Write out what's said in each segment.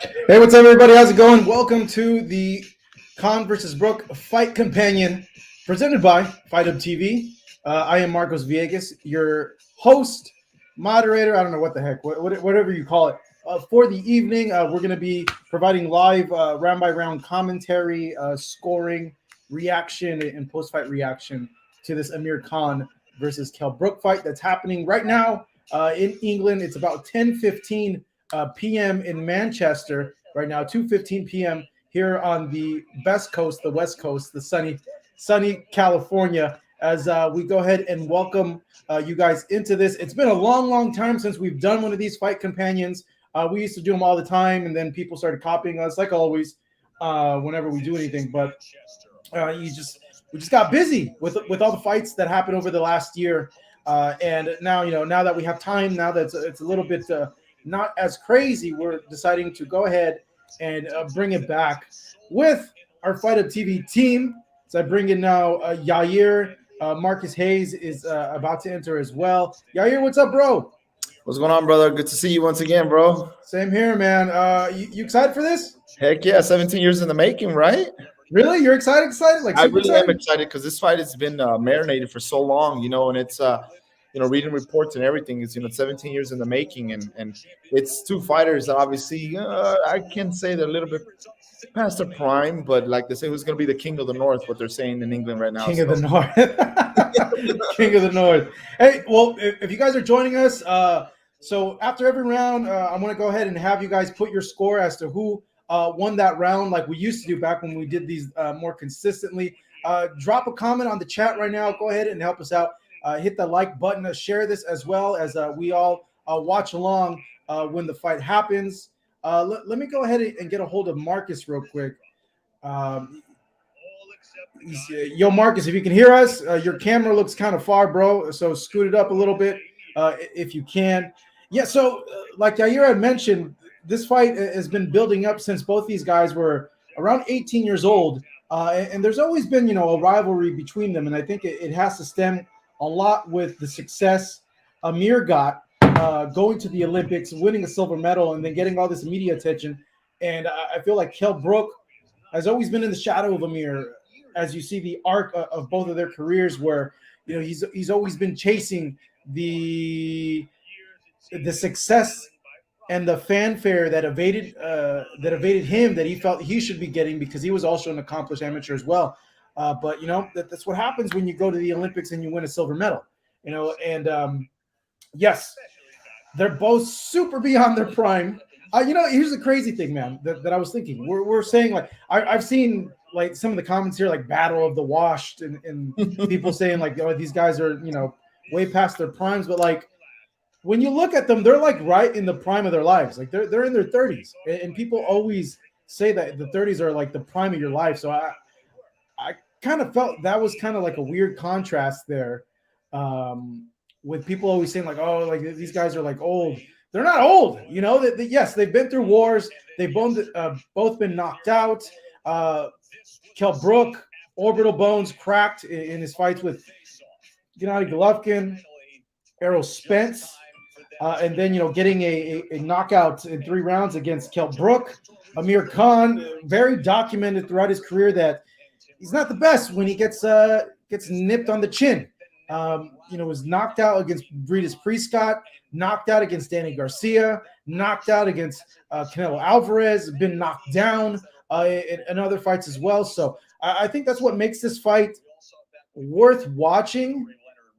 Hey, what's up, everybody? How's it going? Welcome to the Khan versus Brook Fight Companion, presented by Fight Up TV. I am Marcos Viegas, your host, moderator. I don't know what the heck, whatever you call it. For the evening, we're going to be providing live round by round commentary, scoring, reaction, and post fight reaction to this Amir Khan versus Kell Brook fight that's happening right now in England. It's about 10:15 p.m. in Manchester right now, 2:15 p.m. here on the best coast, the West Coast, the sunny California. As we go ahead and welcome you guys into this. It's been a long time since we've done one of these fight companions. We used to do them all the time, and then people started copying us, like always, whenever we do anything. But we just got busy with all the fights that happened over the last year, and now now that we have time, now that it's a little bit not as crazy, we're deciding to go ahead and bring it back with our Fight Up TV team. So I bring in now Yair. Marcus Hayes is about to enter as well. Yair, what's up, bro? What's going on, brother? Good to see you once again, bro. Same here, man. You excited for this? Heck yeah, 17 years in the making, right? Really? You're excited? Excited? Like I super really excited? am excited because this fight has been marinated for so long, and it's reading reports and everything. It's 17 years in the making, and it's two fighters that obviously I can say they're a little bit past their prime, but like they say, who's going to be the king of the north? What they're saying in England right now. King of the North. King of the North. Hey, well, if you guys are joining us, so after every round, I'm going to go ahead and have you guys put your score as to who won that round, like we used to do back when we did these more consistently. Drop a comment on the chat right now. Go ahead and help us out. Hit the like button. Share this as well as we all watch along when the fight happens. Let me go ahead and get a hold of Marcus real quick. Yo, Marcus, if you can hear us, your camera looks kind of far, bro. So scoot it up a little bit if you can. Yeah, so like Yair had mentioned, this fight has been building up since both these guys were around 18 years old. And there's always been, a rivalry between them. And I think it has to stem a lot with the success Amir got going to the Olympics, winning a silver medal, and then getting all this media attention. And I feel like Kell Brook has always been in the shadow of Amir, as you see the arc of both of their careers, where he's always been chasing the success and the fanfare that evaded him, that he felt he should be getting, because he was also an accomplished amateur as well. But that's what happens when you go to the Olympics and you win a silver medal. And yes, they're both super beyond their prime. Here's the crazy thing, man, that I was thinking. We're saying, like, I've seen like some of the comments here, like battle of the washed, and people saying like, oh, these guys are way past their primes. But like, when you look at them, they're like right in the prime of their lives. Like they're in their 30s, and people always say that the 30s are like the prime of your life. So I kind of felt that was kind of like a weird contrast there, with people always saying like, oh, like these guys are like old. They're not old, yes, they've been through wars. They've both been knocked out. Kell Brook, orbital bones cracked in his fights with Gennady Golovkin, Errol Spence, and then getting a knockout in 3 rounds against Kell Brook. Amir Khan, very documented throughout his career that he's not the best when he gets nipped on the chin. Was knocked out against Britas Prescott, knocked out against Danny Garcia, knocked out against Canelo Alvarez, been knocked down in other fights as well. So I think that's what makes this fight worth watching,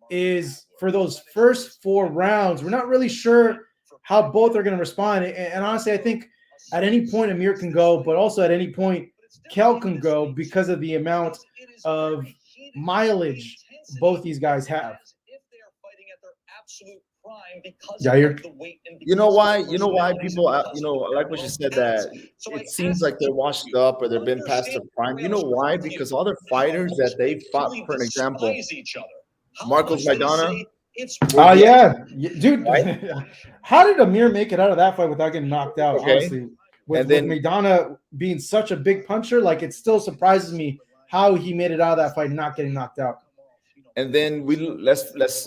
is for those first 4 rounds. We're not really sure how both are going to respond. And honestly, I think at any point Amir can go, but also at any point Kell can go, because of the amount of mileage both these guys have. Jair? You know why? You know why people, like what you said, that it seems like they're washed up or they've been past their prime. You know why? Because all the fighters that they fought, for an example, Marcos Maidana. Oh, yeah. Dude, right? How did Amir make it out of that fight without getting knocked out, honestly? With Maidana being such a big puncher, like, it still surprises me how he made it out of that fight not getting knocked out. And then let's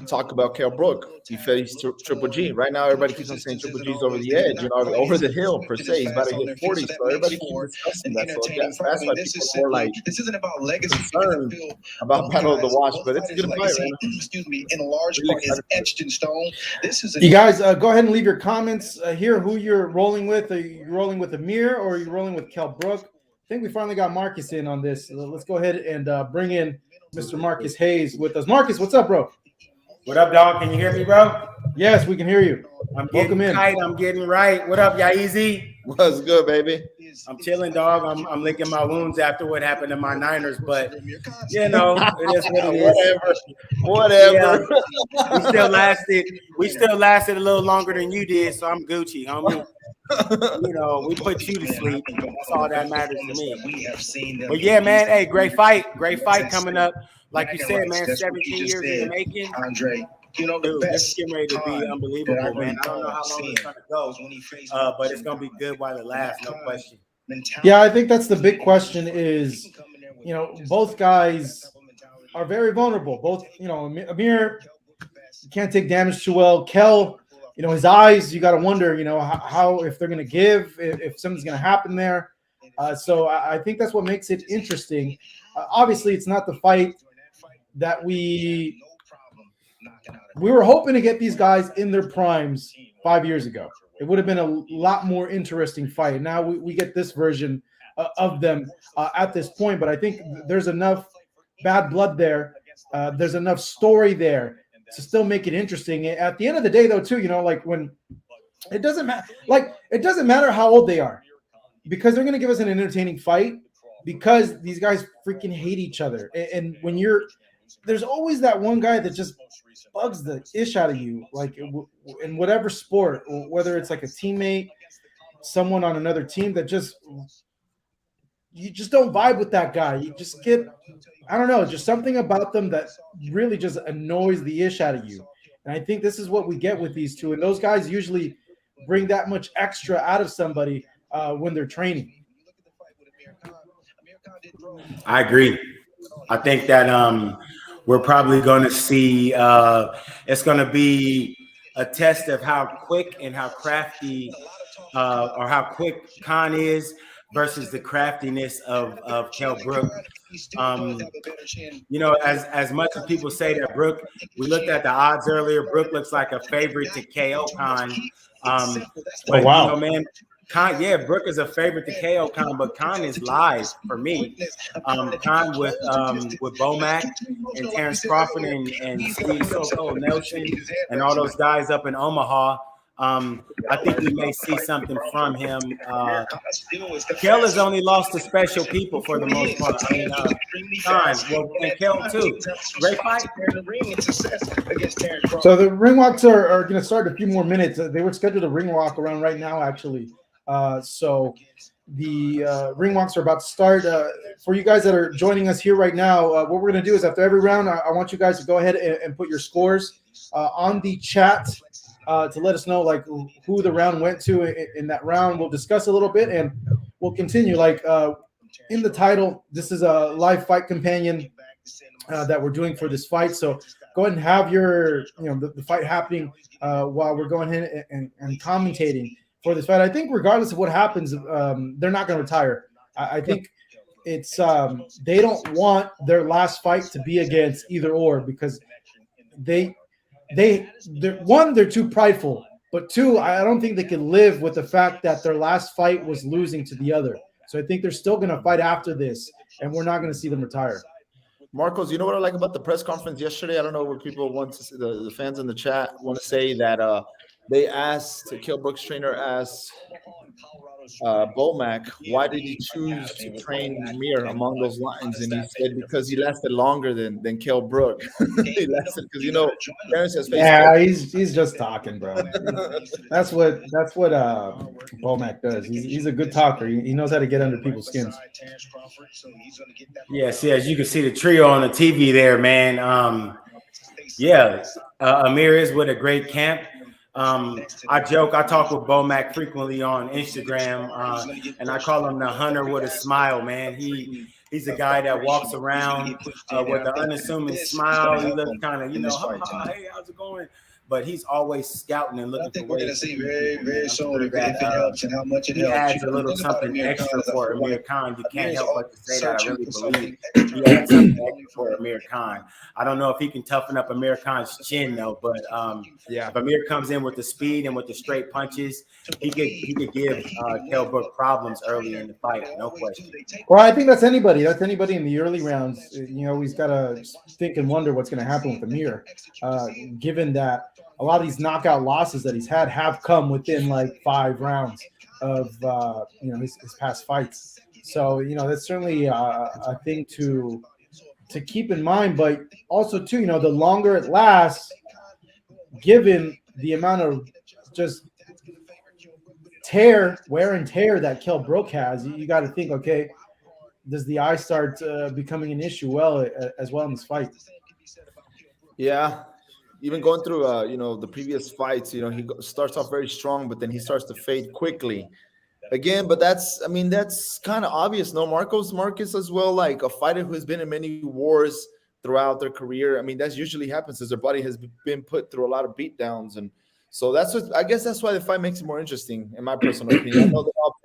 talk about Kell Brook. He faced Triple G. Right now, everybody keeps on saying Triple G's over the edge, over the hill per se. He's about to hit 40, so everybody keeps discussing that. So that's why people are more like concerned about Battle of the Wash. But it's a good fight, right? Excuse me, in a large part is etched in stone. This is you guys go ahead and leave your comments here. Who you're rolling with? Are you rolling with Amir or are you rolling with Kell Brook? I think we finally got Marcus in on this. Let's go ahead and bring in Mr. Marcus Hayes with us. Marcus, what's up, bro? What up, dog? Can you hear me, bro? Yes, we can hear you. I'm Welcome getting in. tight. I'm getting right. What up, y'all? Easy? What's good, baby? I'm chilling, dog. I'm licking my wounds after what happened to my Niners, but you know, it is what it is. Whatever. Yeah, we still lasted a little longer than you did, so I'm Gucci, homie. You know, we put you to sleep. That's all that matters to me. But yeah, man, hey, great fight coming up. Like you said, man, 17 years in the making. Andre, dude, this is getting ready to be unbelievable, man. I don't know how long it's gonna go, but it's gonna be good while it lasts, no question. Yeah, I think that's the big question is, both guys are very vulnerable. Both, Amir can't take damage too well. Kell, his eyes, you got to wonder, how if they're going to give, if something's going to happen there. So I think that's what makes it interesting. Obviously, it's not the fight that we were hoping to get these guys in their primes 5 years ago. It would have been a lot more interesting fight. Now we get this version of them at this point, but I think there's enough bad blood there. There's enough story there to still make it interesting. At the end of the day, though, too, like when it doesn't matter how old they are, because they're going to give us an entertaining fight because these guys freaking hate each other. And when there's always that one guy that just bugs the ish out of you, like in whatever sport, whether it's like a teammate, someone on another team that you just don't vibe with that guy. You just get, I don't know, just something about them that really just annoys the ish out of you. And I think this is what we get with these two. And those guys usually bring that much extra out of somebody when they're training. I agree. I think that we're probably going to see it's going to be a test of how quick and how crafty or how quick Khan is versus the craftiness of Kell Brook. As much as people say that Brook, we looked at the odds earlier, Brook looks like a favorite to KO Khan. But, wow. Man, Khan, Brook is a favorite to KO Khan, but Khan is live for me. Khan with Bomac and Terrence Crawford and Steve Soko Nelson and all those guys up in Omaha. I think we may see something from him. Kell has only lost to special people for the most part. And Kell too. Great fight. So the ring walks are going to start in a few more minutes. They were scheduled a ring walk around right now, actually. So the ring walks are about to start. For you guys that are joining us here right now, what we're going to do is after every round, I want you guys to go ahead and put your scores on the chat to let us know like who the round went to in that round. We'll discuss a little bit and we'll continue. Like in the title, this is a live fight companion that we're doing for this fight. So go ahead and have your, the fight happening while we're going ahead and commentating for this fight. I think regardless of what happens, they're not going to retire. I think it's they don't want their last fight to be against either or because they're too prideful, but two, I don't think they can live with the fact that their last fight was losing to the other. So I think they're still going to fight after this, and we're not going to see them retire. Marcos, you know what I like about the press conference yesterday? I don't know what people want to see, the fans in the chat want to say that they asked, Kell Brook's trainer asked Bomac, why did he choose to train Amir among those lines? And he said because he lasted longer than Kell Brook. He lasted because Terrence has faced he's just talking, bro. That's what Bomac does. He's a good talker. He knows how to get under people's skins. Yes, as you can see the trio on the TV there, man. Amir is with a great camp. I talk with Bomac frequently on Instagram, and I call him the hunter with a smile, man. He's a guy that walks around with an unassuming smile. He looks kind of, hey, how's it going? But he's always scouting and looking for ways. We're going to see very soon if it helps and how much it he helps. adds a little something extra for Amir Khan. You can't help but to say that I really believe he adds something extra for Amir Khan. I don't know if he can toughen up Amir Khan's chin though, but if Amir comes in with the speed and with the straight punches, he could give Kell Brook problems early in the fight, no question. Well, I think that's anybody. That's anybody in the early rounds. He's got to think and wonder what's going to happen with Amir, given that a lot of these knockout losses that he's had have come within like 5 rounds of his past fights. So that's certainly a thing to keep in mind. But also too, the longer it lasts, given the amount of just wear and tear that Kell Brook has, you got to think, okay, does the eye start becoming an issue as well in this fight? Yeah. Even going through, the previous fights, he starts off very strong, but then he starts to fade quickly again. But that's kind of obvious. No, Marcus as well, like a fighter who has been in many wars throughout their career. I mean, that usually happens as their body has been put through a lot of beatdowns. And so I guess that's why the fight makes it more interesting, in my personal opinion. I know they're all,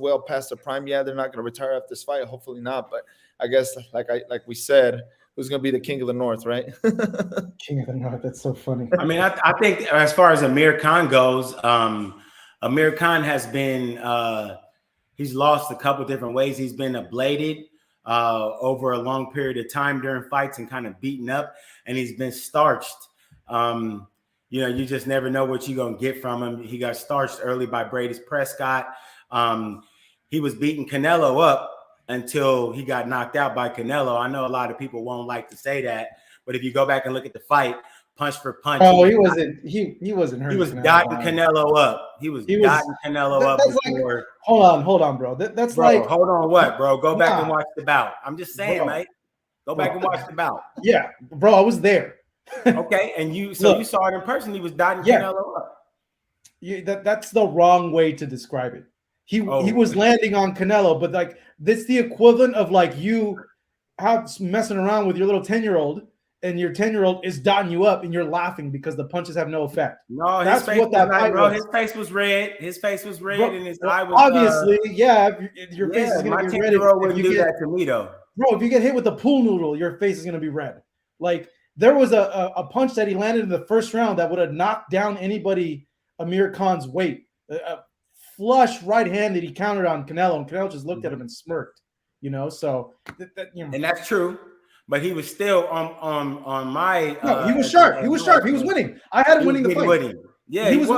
well past their prime. Yeah, they're not going to retire after this fight. Hopefully not. But I guess, like we said, who's going to be the king of the North, right? King of the North. That's so funny. I mean, I think as far as Amir Khan goes, Amir Khan has been he's lost a couple different ways. He's been ablated over a long period of time during fights and kind of beaten up, and he's been starched. You just never know what you're going to get from him. He got starched early by Brady Prescott. He was beating Canelo up until he got knocked out by Canelo. I know a lot of people won't like to say that, but if you go back and look at the fight, punch for punch. Oh, he wasn't hurt. He was dotting Canelo up. He was dotting Canelo up before. Like, hold on, bro. That's bro, like, hold on, what, bro? Go back and watch the bout. I'm just saying, mate. Go back and watch the bout. Yeah, bro, I was there. Okay, and you saw it in person. He was dotting Canelo up. That's the wrong way to describe it. He was landing on Canelo, but like that's the equivalent of like you messing around with your little 10-year-old, and your 10-year-old is dotting you up, and you're laughing because the punches have no effect. No, that's what that fight was. His face was red. His face was red, bro, and his eye was obviously, your face is gonna be red. My 10-year-old wouldn't do that to me though. Bro, if you get hit with a pool noodle, your face is gonna be red. Like there was a punch that he landed in the first round that would have knocked down anybody Amir Khan's weight. Flush right hand that he countered on Canelo, and Canelo just looked at him and smirked. So and that's true. But he was still on my. No, he was sharp. He was sharp. He was winning. I had him winning the fight. Yeah, he was.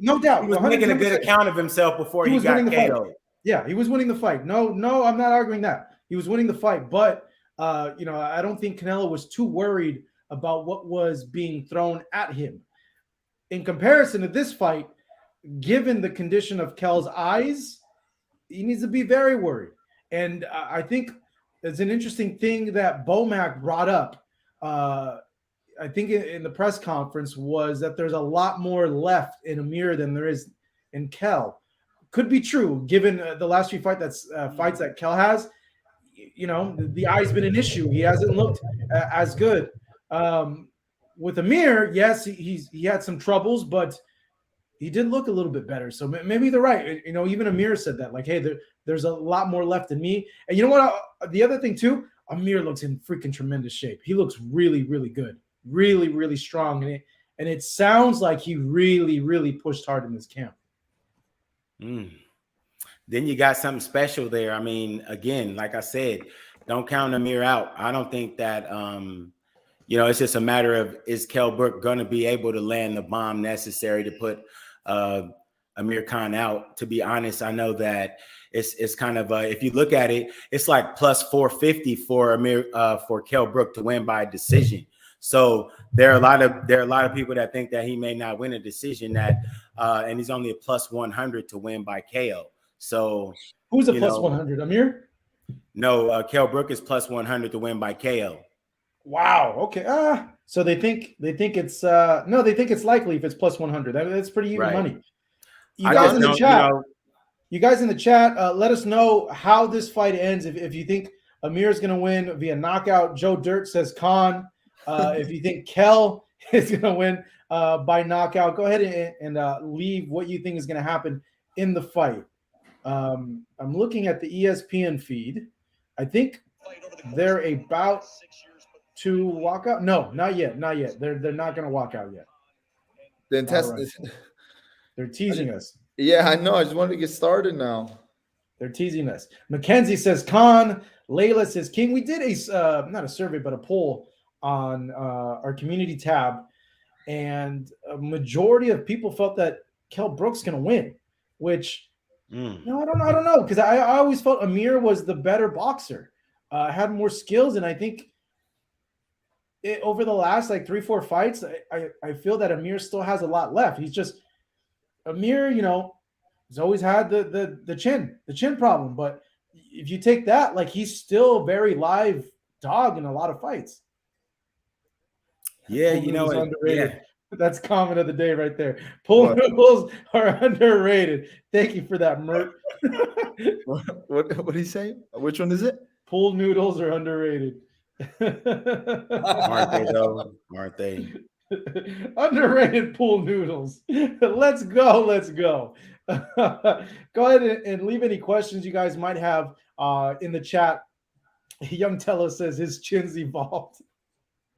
No doubt. He was making a good account of himself before he got KO'd. Yeah, he was winning the fight. No, I'm not arguing that. He was winning the fight, but I don't think Canelo was too worried about what was being thrown at him. In comparison to this fight, given the condition of Kell's eyes, he needs to be very worried. And I think it's an interesting thing that Bomac brought up, I think in the press conference, was that there's a lot more left in Amir than there is in Kell. Could be true, given the last few fights that Kell has. The eye's been an issue. He hasn't looked as good. With Amir, yes, he had some troubles, but he did look a little bit better. So maybe they're right. Even Amir said that, like, hey, there's a lot more left in me. And you know what? The other thing too, Amir looks in freaking tremendous shape. He looks really, really good, really, really strong. And it sounds like he really, really pushed hard in this camp. Then you got something special there. I mean, again, like I said, don't count Amir out. I don't think that, it's just a matter of, is Kell Brook going to be able to land the bomb necessary to put Amir Khan out? To be honest, I know that it's kind of if you look at it, it's like plus 450 for Kell Brook to win by decision. So there are a lot of people that think that he may not win a decision, and he's only a plus 100 to win by KO. So who's a plus 100? Amir? No, Kell Brook is plus 100 to win by KO. Wow. Okay. So they think it's they think it's likely if it's plus 100. That's pretty even money. You guys in the chat, let us know how this fight ends. If you think Amir's going to win via knockout. Joe Dirt says Khan. If you think Kell is going to win by knockout, go ahead and leave what you think is going to happen in the fight. I'm looking at the ESPN feed. I think they're about to walk out. No, not yet. Not yet. They're not going to walk out yet. They're teasing us. Yeah, I know. I just wanted to get started now. They're teasing us. Mackenzie says Khan. Layla says King. We did a not a survey, but a poll on our community tab, and a majority of people felt that Kell Brook's going to win, which no, I don't know, because I always felt Amir was the better boxer, had more skills, and I think over the last like 3-4 fights, I feel that Amir still has a lot left. He's just Amir, he's always had the chin problem, but if you take that, like, he's still a very live dog in a lot of fights. Yeah, underrated. Yeah. That's comment of the day right there. Pool noodles are underrated. Thank you for that, Mert. What did he say? Which one is it? Pool noodles are underrated. Aren't they though? Aren't they? Underrated pool noodles. Let's go. Go ahead and leave any questions you guys might have in the chat. Young Tello says his chin's evolved.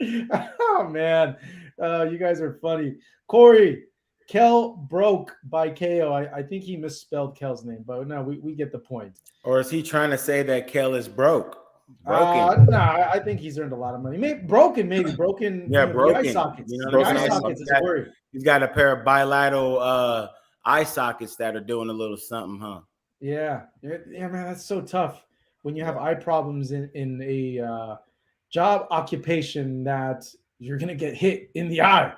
Oh man, you guys are funny. Corey, Kell Brook by KO. I think he misspelled Kell's name, but no, we get the point. Or is he trying to say that Kell is broken? No, I think he's earned a lot of money. Maybe broken. Yeah, broken. Eye sockets. Broken eye sockets is worried. He's got a pair of bilateral eye sockets that are doing a little something, huh? Yeah, man, that's so tough when you have eye problems in a job occupation that you're gonna get hit in the eye.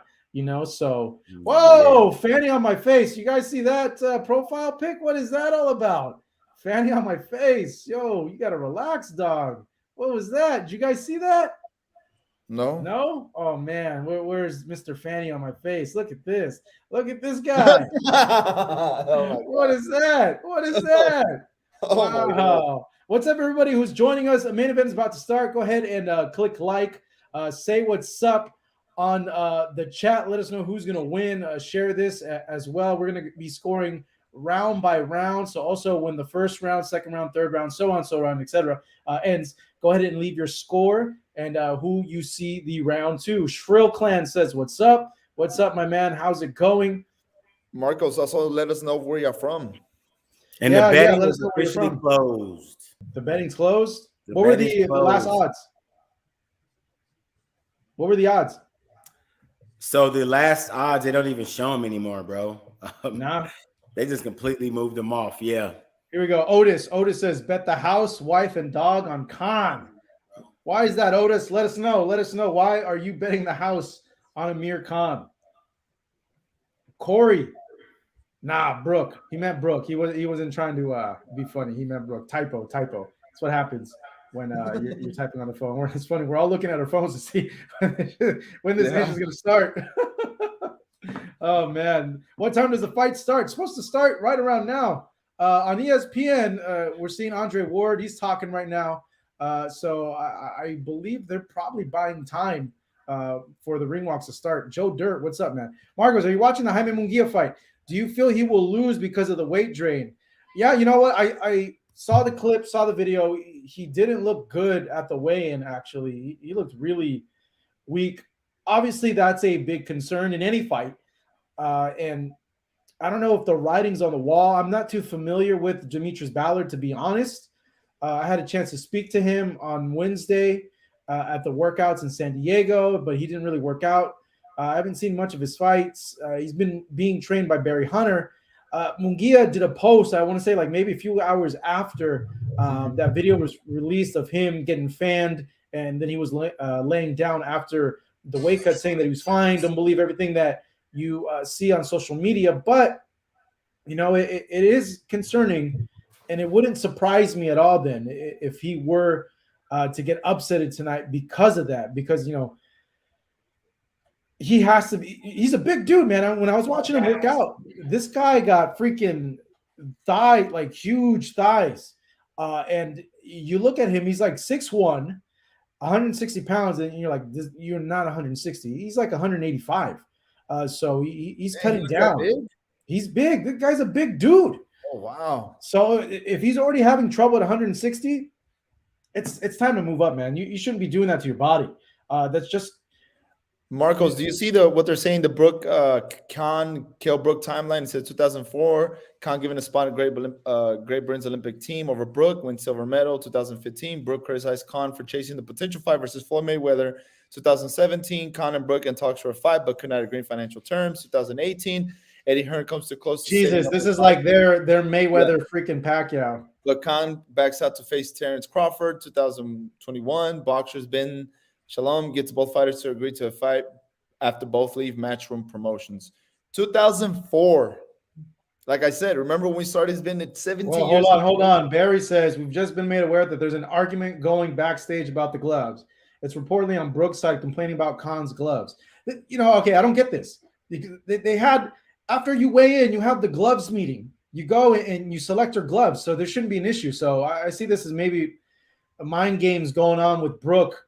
So whoa, fanny on my face. You guys see that profile pic? What is that all about? Fanny on my face. Yo, you gotta relax, dog. What was that? Did you guys see that? No? Oh man, where's Mr. Fanny on my face? Look at this. Look at this guy. What is that? Oh wow. What's up, everybody who's joining us? A main event is about to start. Go ahead and click like. Say what's up on the chat. Let us know who's going to win. Share this as well. We're going to be scoring round by round. So also when the first round, second round, third round, so on, etc. ends, go ahead and leave your score and who you see the round to. Shrill Clan says, what's up? What's up, my man? How's it going? Marcos, also let us know where you're from. And the betting is officially closed. The betting's closed? What were the last odds? What were the odds? So the last odds, they don't even show them anymore, bro. Nah. They just completely moved them off. Yeah. Here we go. Otis says, bet the house, wife, and dog on Khan. Why is that, Otis? Let us know. Why are you betting the house on Amir Khan? Corey. Nah, Brook. He meant Brook. He wasn't trying to be funny. He meant Brook. Typo. That's what happens when you're typing on the phone. It's funny. We're all looking at our phones to see when this match is going to start. Oh, man. What time does the fight start? It's supposed to start right around now. On ESPN, we're seeing Andre Ward. He's talking right now. So I believe they're probably buying time for the ring walks to start. Joe Dirt, what's up, man? Marcos, are you watching the Jaime Munguia fight? Do you feel he will lose because of the weight drain? Yeah, you know what? I saw the clip, saw the video. He didn't look good at the weigh-in, actually. He looked really weak. Obviously, that's a big concern in any fight. And I don't know if the writing's on the wall. I'm not too familiar with Demetrius Ballard, to be honest. I had a chance to speak to him on Wednesday at the workouts in San Diego, but he didn't really work out. I haven't seen much of his fights. He's been being trained by Barry Hunter. Munguia did a post, I want to say like maybe a few hours after that video was released of him getting fanned, and then he was laying down after the weight cut saying that he was fine. Don't believe everything that you see on social media. But, it is concerning, and it wouldn't surprise me at all then if he were to get upsetted tonight because of that. Because, he has to be – he's a big dude, man. When I was watching him work out, this guy got freaking huge thighs. And you look at him, he's like 6'1", 160 pounds, and you're like, you're not 160. He's like 185. So he's cutting down. He's big. The guy's a big dude. Oh, wow. So if he's already having trouble at 160, it's time to move up, man. You shouldn't be doing that to your body. That's just Marcos, do you see what they're saying? The Brook Khan Kell Brook timeline. It says 2004, Khan given a spot at Great Britain's Olympic team over Brook, wins silver medal. 2015, Brook criticized Khan for chasing the potential fight versus Floyd Mayweather. 2017, Khan and Brook in talks for a fight, but could not agree on financial terms. 2018, Eddie Hearn comes to close. Jesus, this is like their Mayweather freaking Pacquiao. But Khan backs out to face Terrence Crawford. 2021, boxers Ben Shalom gets both fighters to agree to a fight after both leave Matchroom Promotions. 2004. Like I said, remember when we started? It's been 17 years. Hold on. Barry says, we've just been made aware that there's an argument going backstage about the gloves. It's reportedly on Brook's side complaining about Khan's gloves. Okay, I don't get this. They had, after you weigh in, you have the gloves meeting. You go and you select your gloves, so there shouldn't be an issue. So I see this as maybe a mind games going on with Brook.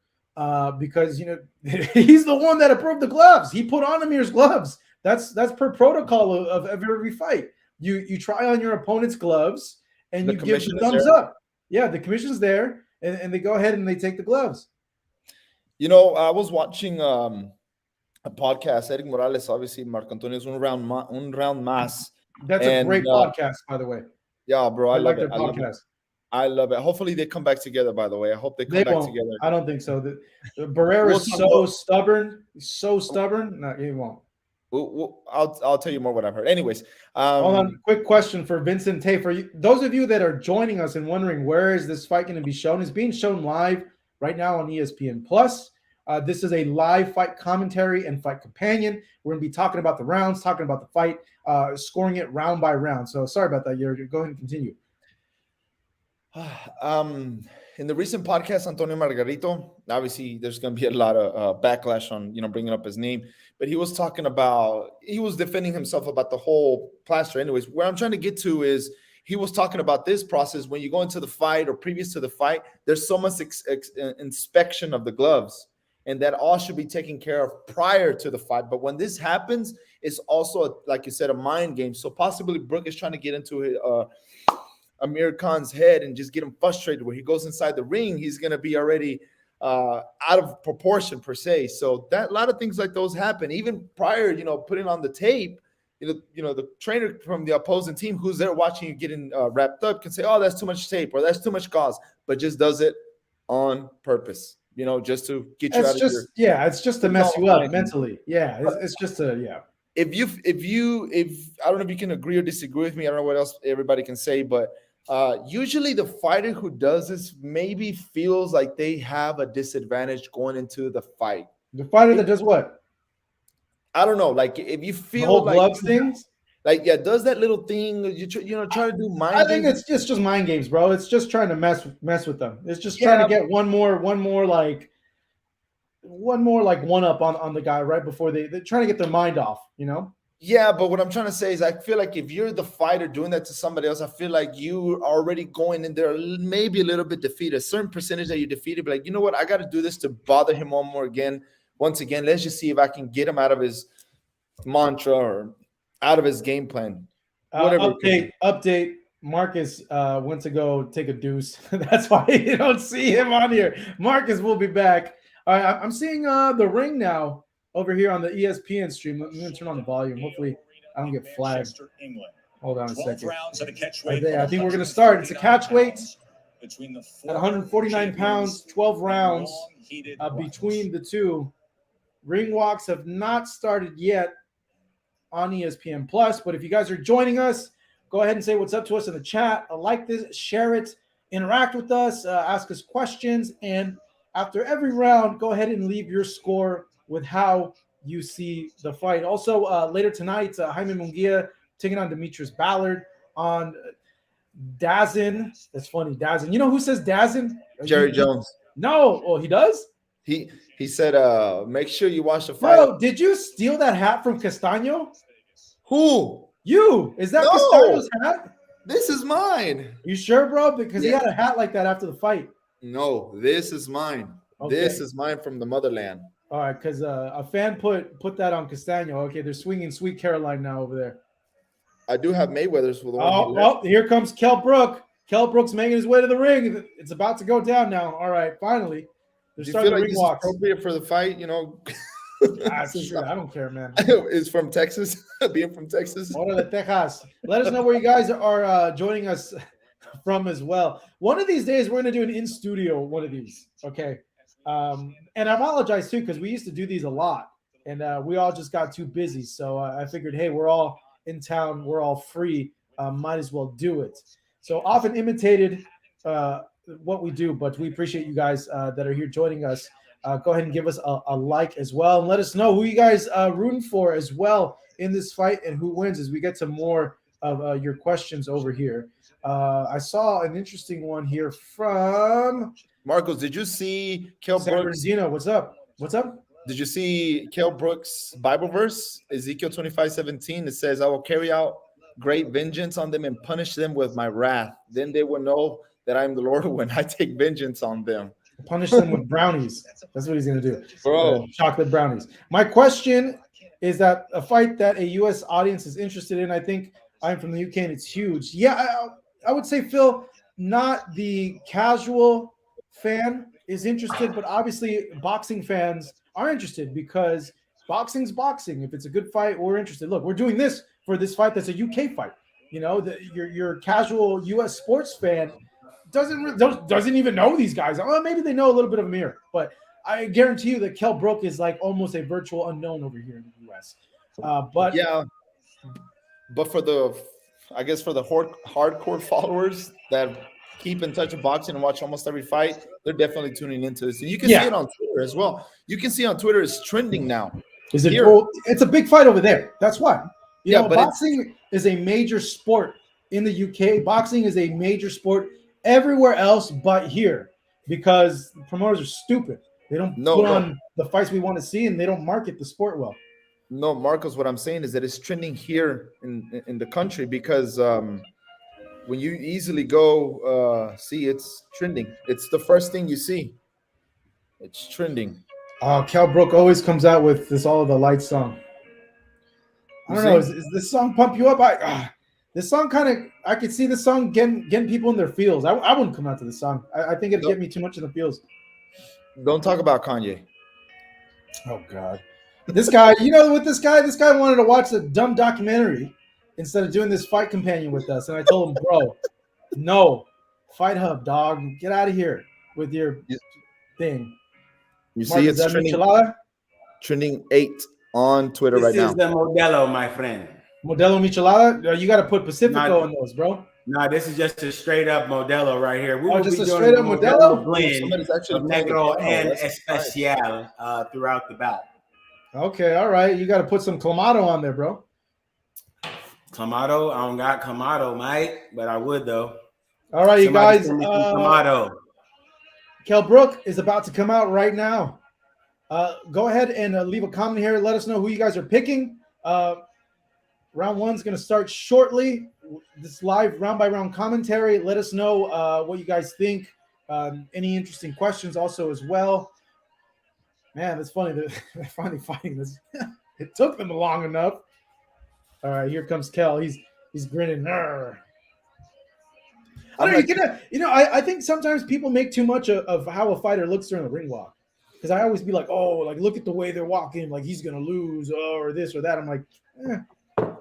Because he's the one that approved the gloves. He put on Amir's gloves. That's per protocol of every fight. You try on your opponent's gloves and you give the thumbs up. Yeah, the commission's there, and they go ahead and they take the gloves. I was watching a podcast. Eric Morales, obviously, Marco Antonio's un round más. That's a great podcast, by the way. Yeah, bro, I love their podcast. I love it. Hopefully they come back together, by the way. I hope they come back together. I don't think so. Barrera is so stubborn. So stubborn. No, he won't. I'll tell you more what I've heard. Anyways. Hold on. Quick question for Vincent Tay. For you, those of you that are joining us and wondering where is this fight going to be shown, it's being shown live right now on ESPN+. This is a live fight commentary and fight companion. We're going to be talking about the rounds, talking about the fight, scoring it round by round. So sorry about that. You're go ahead and continue. In the recent podcast, Antonio Margarito, obviously there's going to be a lot of backlash on, bringing up his name, but he was defending himself about the whole plaster. Anyways, where I'm trying to get to is he was talking about this process. When you go into the fight or previous to the fight, there's so much inspection of the gloves, and that all should be taken care of prior to the fight. But when this happens, it's also, like you said, a mind game. So possibly Brook is trying to get into Amir Khan's head and just get him frustrated. Where he goes inside the ring, he's going to be already out of proportion per se. So that a lot of things like those happen even prior, putting on the tape. The trainer from the opposing team who's there watching you getting wrapped up can say, "Oh, that's too much tape," or "That's too much gauze," but just does it on purpose. Just to get you out of your. Yeah, it's just to mess you up mentally. Yeah, it's just to If I don't know if you can agree or disagree with me. I don't know what else everybody can say, but. Usually the fighter who does this maybe feels like they have a disadvantage going into the fight. The fighter that does what? I don't know. Like if you feel the whole like gloves things, does that little thing try to do mind I think games? it's just mind games, bro. It's just trying to mess with them. It's just trying to get one more one up on the guy right before they're trying to get their mind off, Yeah, but what I'm trying to say is I feel like if you're the fighter doing that to somebody else, I feel like you are already going in there maybe a little bit defeated. A certain percentage that you defeated, but like, you know what? I got to do this to bother him once again. Let's just see if I can get him out of his mantra or out of his game plan. Update. Marcus went to go take a deuce. That's why you don't see him on here. Marcus will be back. All right, I'm seeing the ring now. Over here on the ESPN stream. Let me turn on the volume. Hopefully, I don't get flagged. Hold on a second. Right there. I think we're going to start. It's a catch weight at 149 pounds, 12 rounds between the two. Ring walks have not started yet on ESPN+. But if you guys are joining us, go ahead and say what's up to us in the chat. Like this, share it, interact with us, ask us questions. And after every round, go ahead and leave your score with how you see the fight. Also, later tonight, Jaime Munguia taking on Demetrius Ballard on Dazn. That's funny, Dazn. You know who says Dazn? Jerry Jones. No. Oh, he does? He said, make sure you watch the fight. Bro, did you steal that hat from Castaño? Who? You. Is that No. Castaño's hat? This is mine. You sure, bro? Because he Yeah. had a hat like that after the fight. No, this is mine. Okay. This is mine from the motherland. All right, because a fan put that on Castano. Okay, they're swinging Sweet Caroline now over there. I do have Mayweather's for the one. Oh, well, here comes Kell Brook. Kell Brook's making his way to the ring. It's about to go down now. All right, finally. They're Do you starting feel the like ring this walks. is appropriate for the fight? You know, Sure, I don't care, man. is from Texas, being from Texas. Ora de Texas. Let us know where you guys are joining us from as well. One of these days, we're going to do an in-studio one of these, okay? And I apologize, too, because we used to do these a lot, and we all just got too busy. So I figured, hey, we're all in town. We're all free. Might as well do it. So often imitated what we do, but we appreciate you guys that are here joining us. Go ahead and give us a like as well, and let us know who you guys rooting for as well in this fight and who wins as we get to more of your questions over here. I saw an interesting one here from Marcos, did you see Kell San Brooks? Bernardino. What's up? What's up? Did you see Kell Brooks' Bible verse, Ezekiel 25:17? It says, "I will carry out great vengeance on them and punish them with my wrath. Then they will know that I am the Lord when I take vengeance on them." Punish them with brownies. That's what he's going to do. Bro. Chocolate brownies. My question is that a fight that a U.S. audience is interested in. I think I'm from the UK and it's huge. Yeah, I would say, Phil, not the casual fan is interested, but obviously boxing fans are interested because boxing's boxing. If it's a good fight, we're interested. Look, we're doing this for this fight that's a UK fight. You know, your casual U.S. sports fan doesn't even know these guys. Oh, maybe they know a little bit of Amir, but I guarantee you that Kell Brook is like almost a virtual unknown over here in the U.S. But yeah, but for the hardcore followers that keep in touch with boxing and watch almost every fight, they're definitely tuning into this. And you can see it on Twitter as well. You can see on Twitter it's trending now. Is it? Well, it's a big fight over there. That's why. You know, but boxing is a major sport in the UK. Boxing is a major sport everywhere else but here because promoters are stupid. They don't put on the fights we want to see, and they don't market the sport well. No, Marcos, what I'm saying is that it's trending here in the country because when you easily go see it's trending. It's the first thing you see. It's trending. Kell Brook always comes out with this All of the Lights song. I don't know. Is this song pump you up? This song kind of, I could see this song getting people in their feels. I wouldn't come out to this song. I think it'd get me too much in the feels. Don't talk about Kanye. Oh, God. This guy, you know what this guy wanted to watch a dumb documentary instead of doing this fight companion with us. And I told him, bro, no. Fight Hub, dog. Get out of here with your thing. You see it's trending 8 on Twitter right now. This is the Modelo, my friend. Modelo Michelada? You got to put Pacifico in those, bro. No, this is just a straight up Modelo right here. We will just be a straight up Modelo blend of Negro and Especial throughout the bout. Okay, all right. You got to put some Clamato on there, bro. Clamato? I don't got Clamato, Mike, but I would though. All right, you guys. Clamato. Kell Brook is about to come out right now. Go ahead and leave a comment here. Let us know who you guys are picking. Round 1's going to start shortly. This live round by round commentary. Let us know what you guys think. Any interesting questions also as well. Man, it's funny. They're finally fighting this. It took them long enough. All right, here comes Kell. He's grinning. I think sometimes people make too much of how a fighter looks during the ring walk. Because I always be like, oh, like look at the way they're walking, like he's gonna lose, or this or that. I'm like,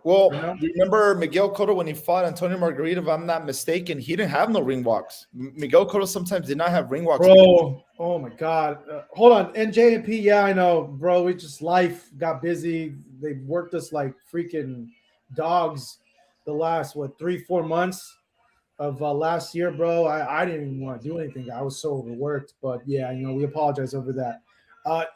Well, remember Miguel Cotto when he fought Antonio Margarita, if I'm not mistaken, he didn't have no ring walks. Miguel Cotto sometimes did not have ring walks. Bro, oh my God. Hold on. NJ and P, yeah, I know, bro. We just life got busy. They worked us like freaking dogs the last, 3-4 months of last year, bro. I didn't even want to do anything. I was so overworked. But yeah, we apologize over that.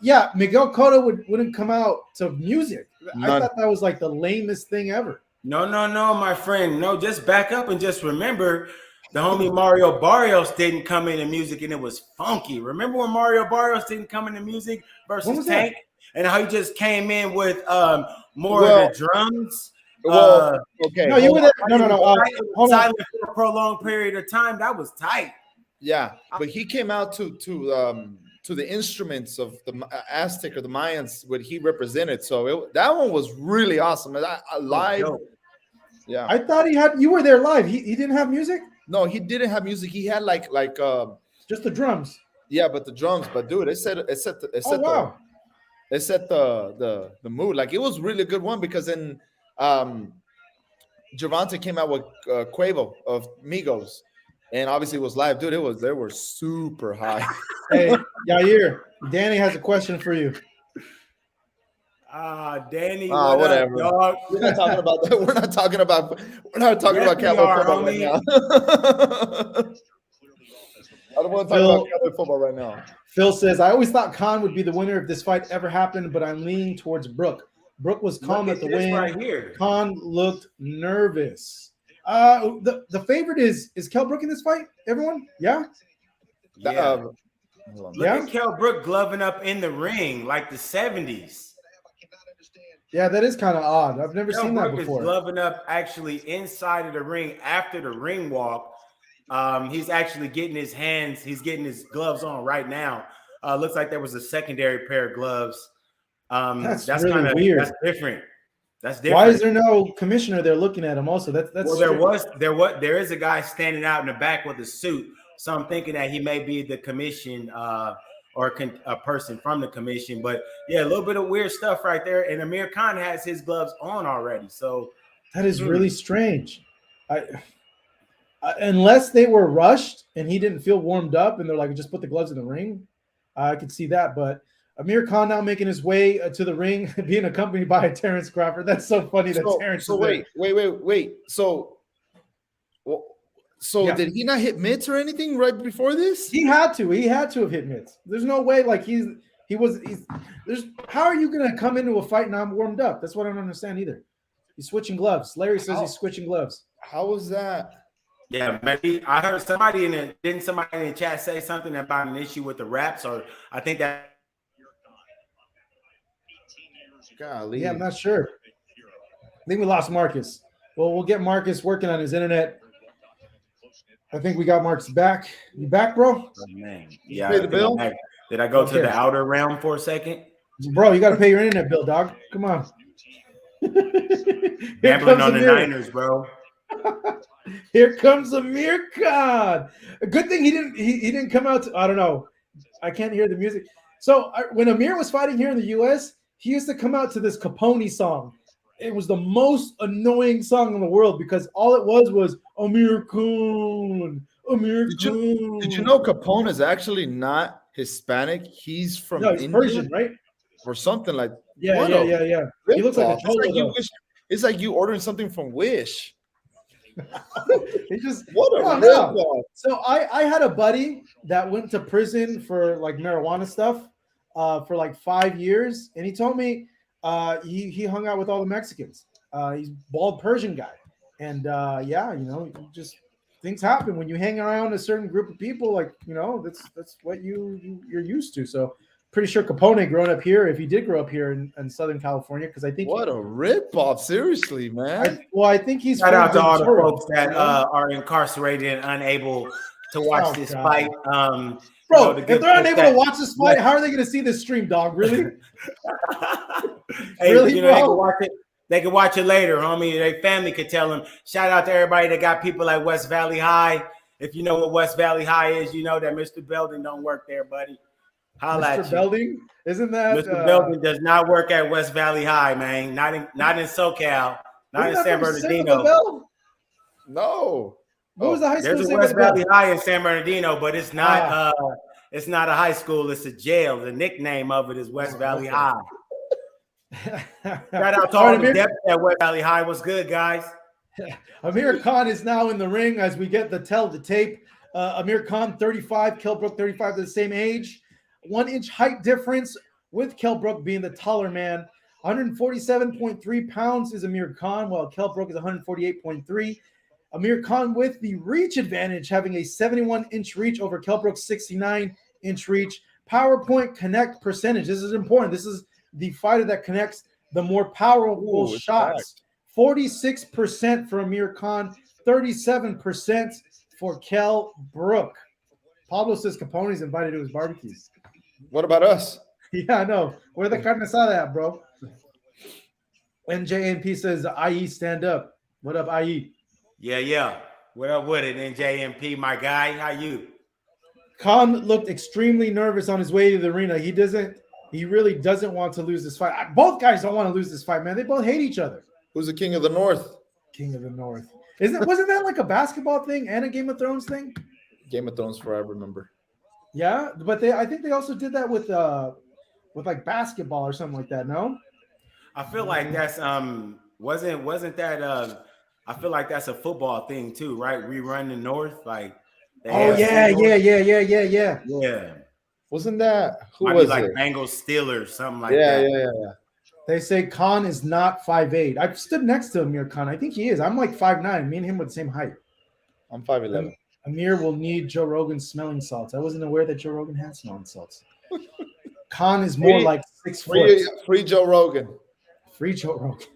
Yeah, Miguel Cotto wouldn't come out to music. I thought that was like the lamest thing ever. No, my friend. No, just back up and just remember the homie Mario Barrios didn't come into music and it was funky. Remember when Mario Barrios didn't come into music versus Tank? And how he just came in with more of the drums Well, okay. No, you were there. No. Hold on. Silent for a prolonged period of time. That was tight. Yeah, but he came out to the instruments of the Aztec or the Mayans, what he represented. So that one was really awesome. Live. Yeah. I thought you were there live. He didn't have music? No, he didn't have music. He had like just the drums. Yeah, but the drums. But dude, it set the mood. Like, it was really good one, because then Gervonta came out with Quavo of Migos. And obviously it was live, dude. They were super high. Hey, Yair, Danny has a question for you. Danny, whatever. Dog? We're not talking about that. We're not talking about Cowboy football right now. I don't want to talk about Cowboy football right now. Phil says, I always thought Khan would be the winner if this fight ever happened, but I'm leaning towards Brook. Brook was calm at the win. Right here. Khan looked nervous. The favorite is Kell Brook in this fight? Everyone? Yeah? Look at Kell Brook gloving up in the ring like the 70s. Yeah, that is kind of odd. I've never seen that before. Is gloving up actually inside of the ring after the ring walk. He's actually getting his gloves on right now. Looks like there was a secondary pair of gloves. That's really kind of weird. That's different. That's different. Why is there no commissioner there looking at him? Also, that's well, there is a guy standing out in the back with a suit, so I'm thinking that he may be the commission or a person from the commission. But yeah, a little bit of weird stuff right there. And Amir Khan has his gloves on already, so that is really strange. Unless they were rushed and he didn't feel warmed up, and they're like, just put the gloves in the ring, I could see that, but. Amir Khan now making his way to the ring, being accompanied by Terrence Crawford. That's so funny that Terrence. So wait. So yeah. Did he not hit mitts or anything right before this? He had to have hit mitts. There's no way. Like how are you gonna come into a fight not warmed up? That's what I don't understand either. He's switching gloves. Larry says he's switching gloves. How was that? Yeah, maybe I heard somebody in the chat say something about an issue with the wraps, or I think that. Golly. Yeah, I'm not sure. I think we lost Marcus. Well, we'll get Marcus working on his internet. I think we got Marcus back. You back, bro? Oh, man. Yeah. Pay the bill? Did I go to the outer realm for a second? Bro, you got to pay your internet bill, dog. Come on. Gambling on the Niners, bro. Here comes Amir Khan. A good thing he didn't come out to, I don't know. I can't hear the music. So when Amir was fighting here in the U.S., he used to come out to this Capone song. It was the most annoying song in the world because all it was Amir Khan. Did you know Capone is actually not Hispanic? He's from India, Persian, right? Or something like. Yeah. He looks like a total. It's like you ordering something from Wish. So I had a buddy that went to prison for like marijuana stuff. For like 5 years, and he told me he hung out with all the Mexicans. He's a bald Persian guy, and just things happen when you hang around a certain group of people. Like that's what you're used to. So pretty sure Capone growing up here, if he did grow up here in Southern California, because I think what a ripoff, seriously, man. I think he's shout out to all the folks that are incarcerated and unable to watch this fight. Bro, if they're unable to watch this fight, how are they going to see this stream, dog? Really? Hey, really, bro? They can watch it later, homie. Their family could tell them. Shout out to everybody that got people like West Valley High. If you know what West Valley High is, you know that Mr. Belding don't work there, buddy. Holla at you. Mr. Belding? Isn't that Mr. Belding does not work at West Valley High, man. Not in SoCal, not in San Bernardino. No. What was the high school? There's a West Valley High in San Bernardino, but it's not it's not a high school, it's a jail. The nickname of it is West Valley High. Shout out to all the depth at West Valley High. What's good, guys? Amir Khan is now in the ring as we get the tape. Amir Khan 35, Kell Brook 35, the same age. 1 inch height difference with Kell Brook being the taller man. 147.3 pounds is Amir Khan, while Kell Brook is 148.3. Amir Khan with the reach advantage, having a 71-inch reach over Kell Brook's 69-inch reach. PowerPoint connect percentage. This is important. This is the fighter that connects the more powerful shots. 46% for Amir Khan, 37% for Kell Brook. Pablo says Capone's invited to his barbecues. What about us? Yeah, I know. Where the carne asada at, bro? NJMP says, IE, stand up. What up, IE? Yeah. What up with it, NJMP, my guy? How you? Khan looked extremely nervous on his way to the arena. He really doesn't want to lose this fight. Both guys don't want to lose this fight, man. They both hate each other. Who's the king of the North? King of the North. Wasn't that like a basketball thing and a Game of Thrones thing? Game of Thrones forever, remember. Yeah, but I think they also did that with like basketball or something like that, no? I feel like that's wasn't that I feel like that's a football thing too, right? Rerun the North, like yeah. Wasn't that who Might was be like it? Bengals Steelers, something like Yeah, that. yeah. They say Khan is not 5'8". I've stood next to Amir Khan. I think he is. I'm like 5'9". Me and him were the same height. I'm 5'11". Amir will need Joe Rogan's smelling salts. I wasn't aware that Joe Rogan had smelling salts. Khan is more like 6 foot. Free Joe Rogan. Free Joe Rogan.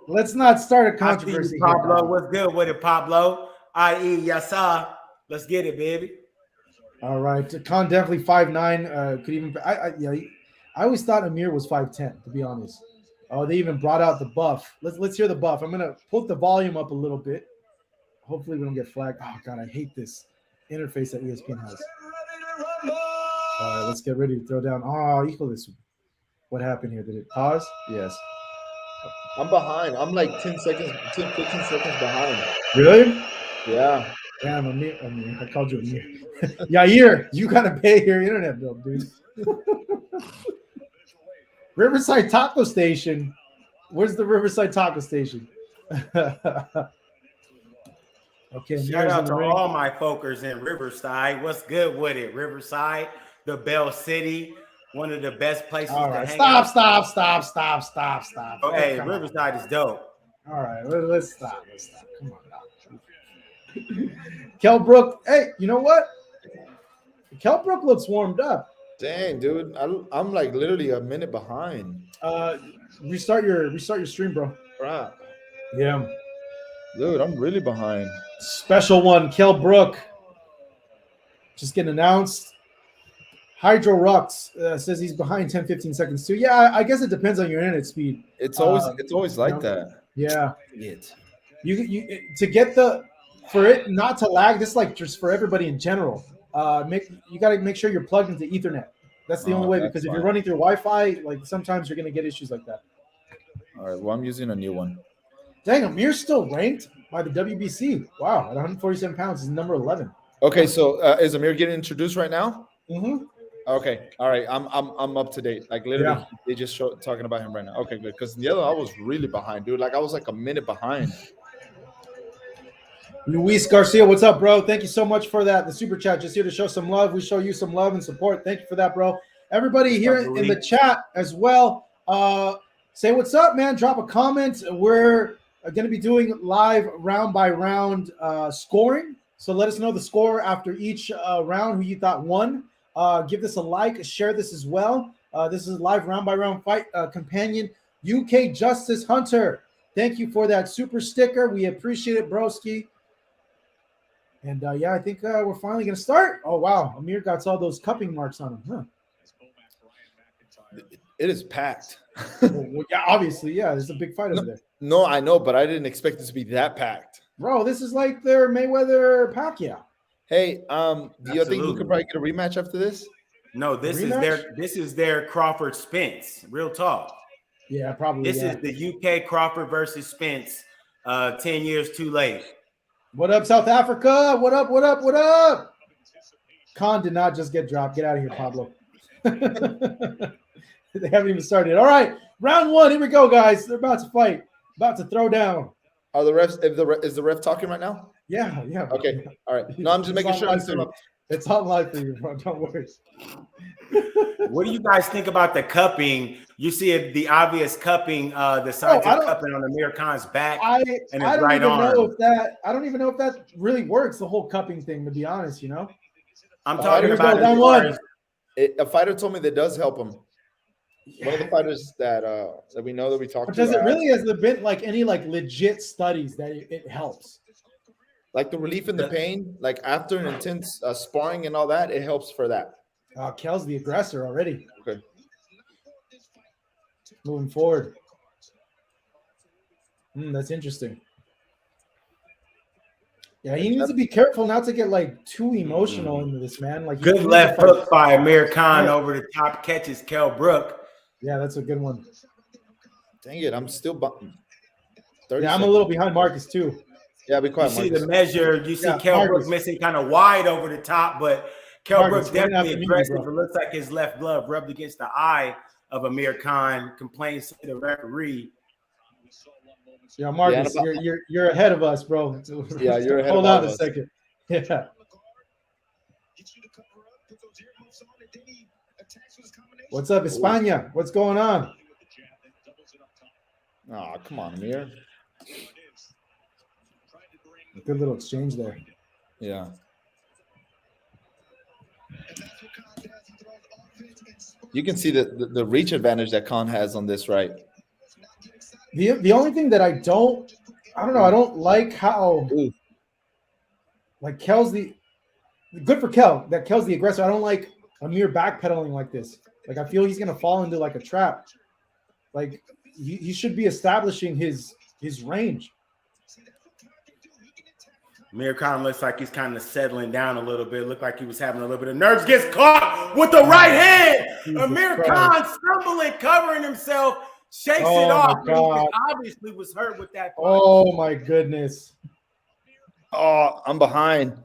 Let's not start a controversy. Pablo, here, what's good with it, Pablo? I.e. Yasa. Let's get it, baby. All right. Khan definitely 5'9". Could even I always thought Amir was 5'10", to be honest. Oh, they even brought out the buff. Let's hear the buff. I'm gonna put the volume up a little bit. Hopefully we don't get flagged. Oh God, I hate this interface that ESPN has. All right, let's get ready to throw down. Oh, equal this. What happened here? Did it pause? Yes. I'm behind. I'm like 15 seconds behind. Really? Yeah. Damn, Amir. I called you Amir. Yair, you gotta pay your internet bill, dude. Riverside Taco Station. Where's the Riverside Taco Station? Okay. Shout out to all my folkers in Riverside. What's good with it? Riverside, the Bell City, one of the best places all to right, hang stop. Oh, hey, Riverside is dope. All right, let's stop. Come on now. Kell Brook. Hey, you know what? Kell Brook looks warmed up. Dang, dude. I'm like literally a minute behind. Restart your stream, bro. Crap. Yeah. Dude, I'm really behind. Special one, Kell Brook. Just getting announced. Hydro Rux says he's behind 10-15 seconds too. Yeah, I guess it depends on your internet speed. It's always like that. Yeah. It. You to get for it not to lag, this is like just for everybody in general. You got to make sure you're plugged into Ethernet. That's the only way, because if you're running through Wi-Fi, like sometimes you're going to get issues like that. All right, well, I'm using a new one. Dang, Amir's still ranked by the WBC. Wow, at 147 pounds, he's number 11. Okay, so is Amir getting introduced right now? Mm-hmm. Okay, all right, I'm up to date. Like literally, they just talking about him right now. Okay, good, because the other I was really behind, dude. Like I was like a minute behind. Luis Garcia, what's up, bro? Thank you so much for that. The super chat, just here to show some love. We show you some love and support. Thank you for that, bro. Everybody here in the chat as well, say what's up, man. Drop a comment. We're going to be doing live round by round scoring. So let us know the score after each round, who you thought won. Give this a like, share this as well. This is live round by round fight companion, UK Justice Hunter. Thank you for that super sticker. We appreciate it, broski. And I think we're finally going to start. Oh, wow. Amir got all those cupping marks on him, huh? It is packed. Well, yeah, obviously, yeah. There's a big fight over there. No, I know, but I didn't expect it to be that packed. Bro, this is like their Mayweather-Pacquiao. Hey, do you think we could probably get a rematch after this? No, this is their Crawford Spence. Real talk. Yeah, probably. This is the UK Crawford versus Spence. 10 years too late. What up, South Africa? What up? Khan did not just get dropped. Get out of here, Pablo. They haven't even started. All right, round one. Here we go, guys. They're about to fight. About to throw down. Are the refs? Is the ref talking right now? Yeah. Okay. All right. No, I'm just making sure. It's on live for you, bro. Don't worry. What do you guys think about the cupping? You see the obvious cupping, the signs of cupping on Amir Khan's back and his right arm. I don't even know if that really works, the whole cupping thing, to be honest, you know? I'm talking about round one. A fighter told me that does help him. One of the fighters that we know that we talked But to. does it really has there been like any like legit studies that it helps? Like the relief in the pain, like after an intense sparring and all that, it helps for that. Kell's the aggressor already. Okay. Moving forward. That's interesting. Yeah, he needs to be careful not to get like too emotional into this, man. Like good left hook by Amir Khan over the top, catches Kell Brook. Yeah, that's a good one. Dang it, I'm still. Yeah, I'm a little behind Marcus too. Yeah, be quiet. You see the measure. You see Kell Brook missing kind of wide over the top, but Kell Brook definitely aggressive. It looks like his left glove rubbed against the eye of Amir Khan. Complains to the referee. Yeah, Marcus, you're ahead of us, bro. Yeah, you're ahead. Hold on a second. Yeah. What's up, España? What's going on? Oh, come on, Amir. Good little exchange there. Yeah. You can see the reach advantage that Khan has on this, right? The only thing that I don't like how like Kell's the good for Kell that Kell's the aggressor. I don't like Amir backpedaling like this. Like I feel he's gonna fall into like a trap. Like he should be establishing his range. Amir Khan looks like he's kind of settling down a little bit. Looked like he was having a little bit of nerves. Gets caught with the right hand. Amir Khan stumbling, covering himself, shakes it off. He obviously was hurt with that punch. Oh my goodness. Oh, I'm behind.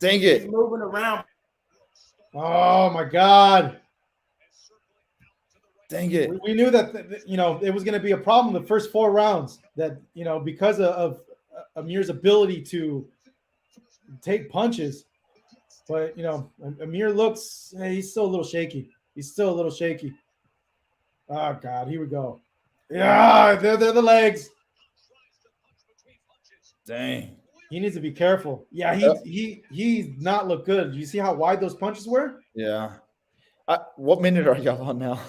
Dang it. He's moving around. Oh my God. Dang it. We knew that it was going to be a problem the first 4 rounds. That because of Amir's ability to take punches, but Amir looks he's still a little shaky. Oh God, here we go. Yeah, they're the legs. Dang. He needs to be careful. Yeah, he's not look good. You see how wide those punches were? Yeah. What minute are y'all on now?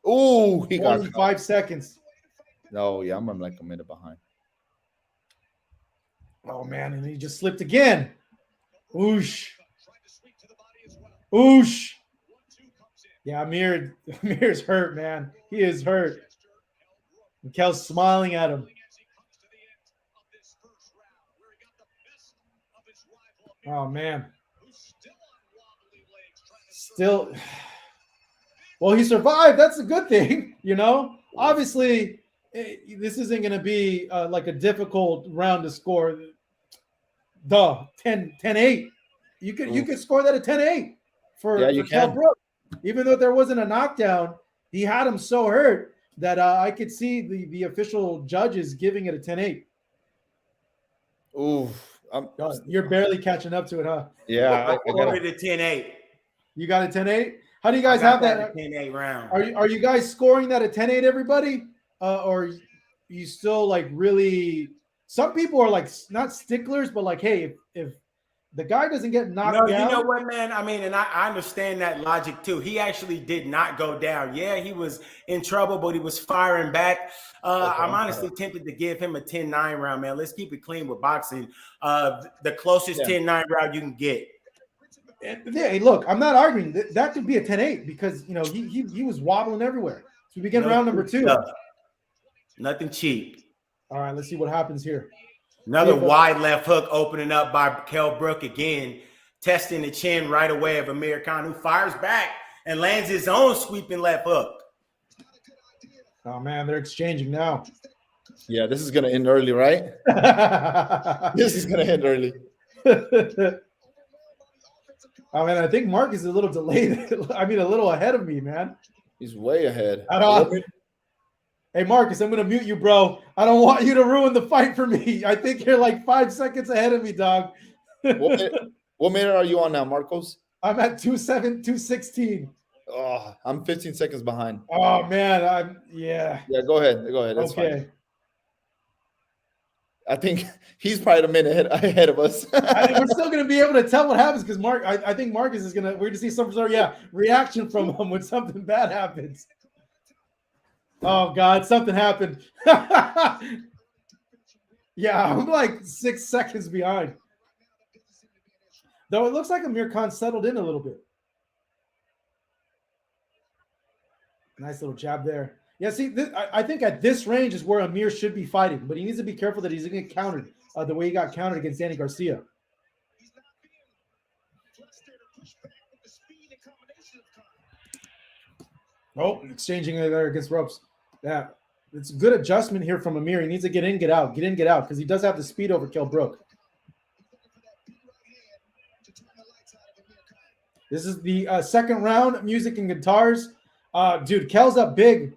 Oh, he got 5 seconds. No, yeah, I'm like a minute behind. Oh man, and he just slipped again. Oosh. Oosh. Yeah, Amir's hurt, man. He is hurt. And Kell's smiling at him. Oh man. Still. Well, he survived. That's a good thing, Obviously, this isn't going to be like a difficult round to score. 10-8. You could score that at 10-8 for Kell Brook. Even though there wasn't a knockdown, he had him so hurt that I could see the official judges giving it a 10-8. Ooh. You're barely catching up to it, huh? Yeah. I got it at 10-8. You got a 10-8? How do you guys have that? 10-8 round. Are you guys scoring that at 10-8, everybody? Or you still like really? Some people are like not sticklers, but like, hey, if the guy doesn't get knocked down. You know what, man? I mean, and I understand that logic too. He actually did not go down. Yeah, he was in trouble, but he was firing back. I'm honestly tempted to give him a 10-9 round, man. Let's keep it clean with boxing. The closest 10-9 round you can get. Yeah, look, I'm not arguing. That could be a 10-8 because he was wobbling everywhere. So we begin round number 2. Nothing cheap. All right, let's see what happens here. Another wide left hook opening up by Kell Brook again, testing the chin right away of Amir Khan, who fires back and lands his own sweeping left hook. Oh man, they're exchanging now. Yeah, this is gonna end early, right? This is gonna end early. Oh man, I think Mark is a little delayed. I mean, a little ahead of me, man. He's way ahead. Hey, Marcus, I'm going to mute you, bro. I don't want you to ruin the fight for me. I think you're like 5 seconds ahead of me, dog. What minute are you on now, Marcos? I'm at 2:16. Oh, I'm 15 seconds behind. Oh, man. Yeah. Yeah, go ahead. That's okay. Fine. I think he's probably a minute ahead of us. We're still going to be able to tell what happens because I think Marcus is we're going to see some sort of reaction from him when something bad happens. Oh God, something happened. Yeah, I'm like 6 seconds behind. Though it looks like Amir Khan settled in a little bit. Nice little jab there. Yeah, see, I think at this range is where Amir should be fighting, but he needs to be careful that he's going to get countered the way he got countered against Danny Garcia. Oh, exchanging there against ropes. Yeah, it's a good adjustment here from Amir. He needs to get in, get out, because he does have the speed over Kell Brook. This is the second round, music and guitars. Dude, Kell's up big.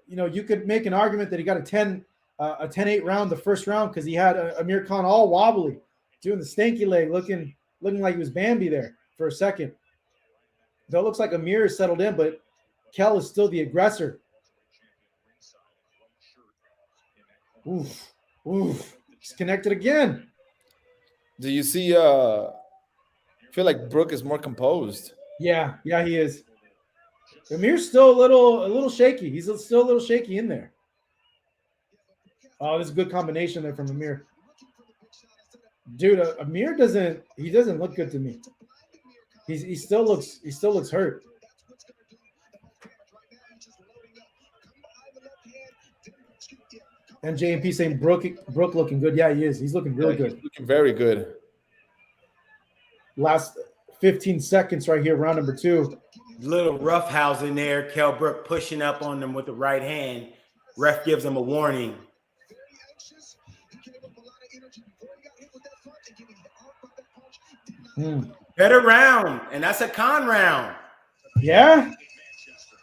You could make an argument that he got a 10-8 round the first round because he had Amir Khan all wobbly, doing the stanky leg, looking like he was Bambi there for a second. Though it looks like Amir is settled in, but Kell is still the aggressor. Oof. He's connected again. Do you see? I feel like Brook is more composed. Yeah, he is. Amir's still a little shaky. He's still a little shaky in there. Oh, this is a good combination there from Amir. Dude, Amir doesn't look good to me. He still looks hurt. And JMP saying Brook looking good. Yeah, he is. He's looking really good. He's looking very good. Last 15 seconds right here, round number 2. Little roughhouse in there. Kell Brook pushing up on them with the right hand. Ref gives him a warning. Better round, and that's a Khan round. Yeah,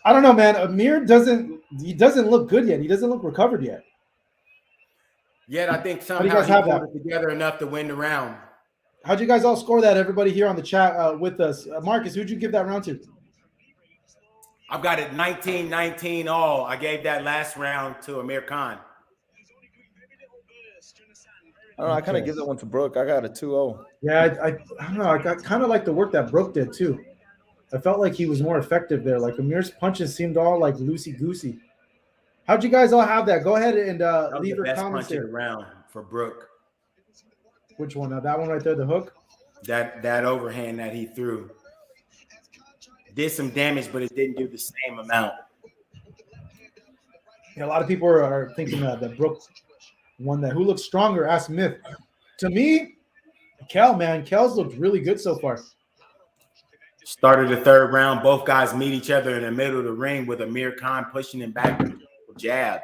I don't know, man. Amir doesn't look good yet. He doesn't look recovered yet. Yet I think somehow he pulled it together enough to win the round. How'd you guys all score that? Everybody here on the chat with us. Marcus, who'd you give that round to? I've got it 19-19 all. I gave that last round to Amir Khan. I don't know. I kind of give that one to Brook. I got a 2-0. Yeah, I don't know. I kind of like the work that Brook did too. I felt like he was more effective there. Like Amir's punches seemed all like loosey-goosey. How'd you guys all have that? Go ahead and leave your comments here. Round for Brook. Which one? That one right there, the hook? That overhand that he threw. Did some damage, but it didn't do the same amount. Yeah, a lot of people are thinking that Brook won that. Who looks stronger? Ask Myth. To me, Kell's looked really good so far. Started the third round. Both guys meet each other in the middle of the ring with Amir Khan pushing him back with a jab.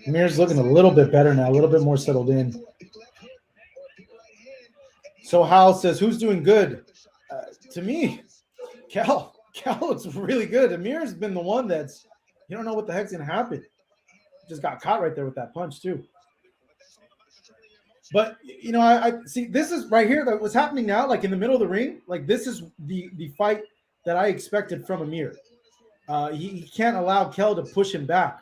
Amir's looking a little bit better now, a little bit more settled in. So Hal says, who's doing good? To me, Kell looks really good. Amir's been the one that's, you don't know what the heck's going to happen. Just got caught right there with that punch too. But, I see this is right here. What's happening now, like in the middle of the ring, like this is the fight that I expected from Amir. He can't allow Kell to push him back.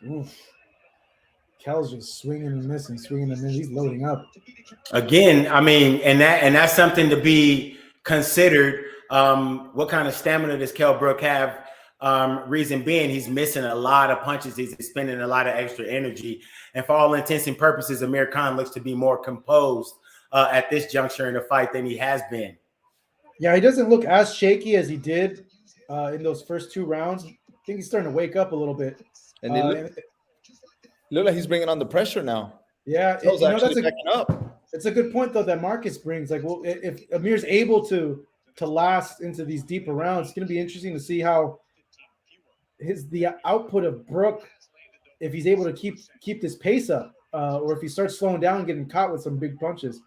Oof. Kell's just swinging and missing, He's loading up. Again, I mean, and that's something to be considered. What kind of stamina does Kell Brook have? Reason being, he's missing a lot of punches. He's expending a lot of extra energy. And for all intents and purposes, Amir Khan looks to be more composed at this juncture in the fight than he has been. Yeah, he doesn't look as shaky as he did in those first 2 rounds. I think he's starting to wake up a little bit. And look like he's bringing on the pressure now. Yeah, that's backing up. It's a good point though that Marcus brings. Like, well, if Amir's able to last into these deeper rounds, it's going to be interesting to see how the output of Brook if he's able to keep this pace up, or if he starts slowing down and getting caught with some big punches.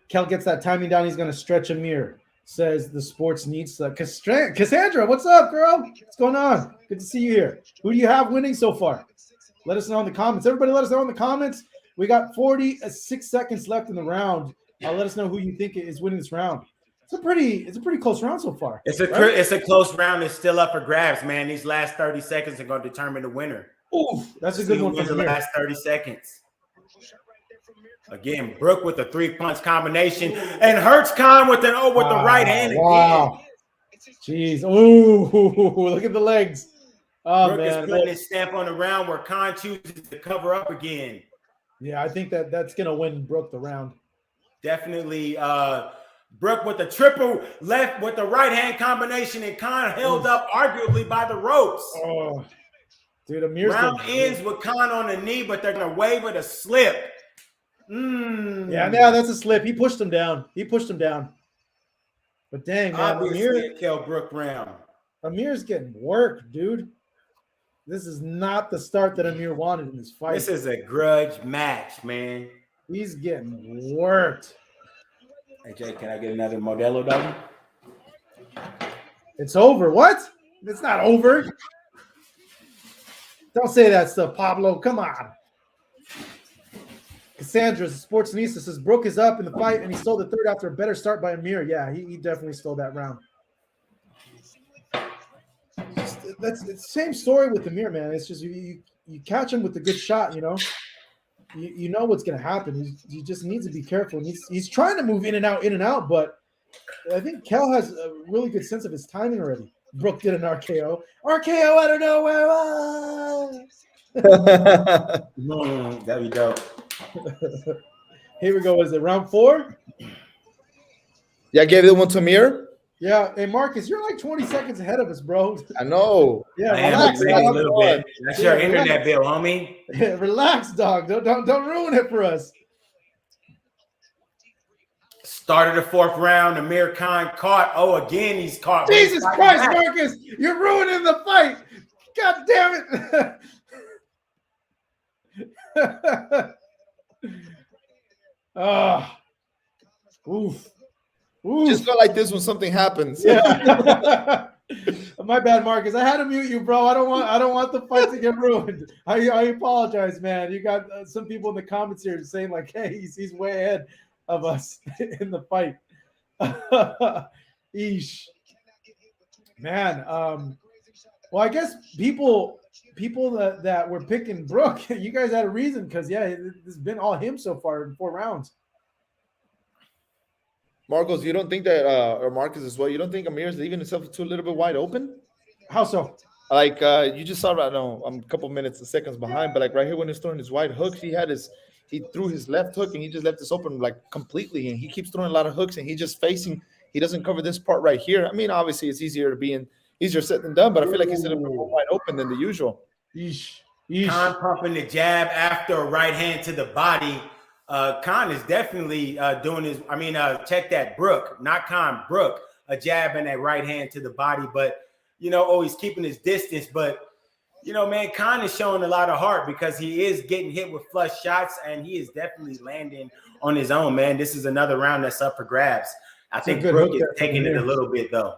Kell gets that timing down. He's going to stretch Amir. Says the sports needs Cassandra, what's up, girl? What's going on? Good to see you here. Who do you have winning so far? Let us know in the comments. Everybody let us know in the comments. We got 46 seconds left in the round. Let us know who you think is winning this round. It's a pretty close round so far. It's a close round. It's still up for grabs, man. These last 30 seconds are going to determine the winner. Ooh, that's a good one for the last 30 seconds. Again, Brook with a 3-punch combination, and Hurts Khan with the right hand. Wow. Jeez. Ooh, look at the legs. Oh, Brook man. is putting his stamp on the round where Khan chooses to cover up again. Yeah, I think that's going to win Brook the round. Definitely. Brook with the triple left with the right hand combination, and Khan held up arguably by the ropes. Oh, dude, Amir's round ends with Khan on the knee, but they're going to wave it a slip. Yeah, that's a slip. He pushed him down. But dang, man, Amir, Kell Brook round. Amir's getting worked, dude. This is not the start that Amir wanted in this fight. This is a grudge match, man. He's getting worked. Hey, Jay, can I get another Modelo, dog? It's over. What? It's not over. Don't say that stuff, Pablo. Come on. Cassandra, Sportsnista, says Brook is up in the fight, and he stole the third after a better start by Amir. Yeah, he definitely stole that round. That's the same story with Amir, man. It's just you catch him with a good shot, you know. You know what's going to happen. He just needs to be careful. He's trying to move in and out, but I think Kell has a really good sense of his timing already. Brook did an RKO. RKO out of nowhere. That'd be dope. Here we go. Is it round 4? Yeah, I gave it one to Amir. Yeah. Hey, Marcus, you're like 20 seconds ahead of us, bro. I know. Yeah, relax, relax, a little bit. That's your internet bill, homie. Yeah, relax, dog. Don't ruin it for us. Started the 4th round. Amir Khan caught. Oh, again, he's caught. Jesus Christ, Marcus. You're ruining the fight. God damn it. Oof. Just go like this when something happens. Yeah. My bad, Marcus. I had to mute you, bro. I don't want the fight to get ruined. I apologize, man. You got some people in the comments here saying like, "Hey, he's way ahead of us in the fight." Eesh, man. Well, I guess people that were picking Brook, you guys had a reason because it's been all him so far in 4 rounds. Marcos, you don't think that, or Marcus as well, you don't think Amir's leaving himself too a little bit wide open? How so? Like you just saw right now, I'm a couple minutes, seconds behind, but like right here when he's throwing his wide hooks, he threw his left hook and he just left this open like completely, and he keeps throwing a lot of hooks and he doesn't cover this part right here. I mean, obviously it's easier said than done, but I feel like he's a little bit more wide open than the usual. Yeesh. Khan pumping the jab after a right hand to the body. Khan is definitely doing his. I mean, check that, Brook, not Khan, Brook, a jab and a right hand to the body, but he's keeping his distance. But man, Khan is showing a lot of heart because he is getting hit with flush shots and he is definitely landing on his own. Man, this is another round that's up for grabs. I think Brook is taking it a little bit though.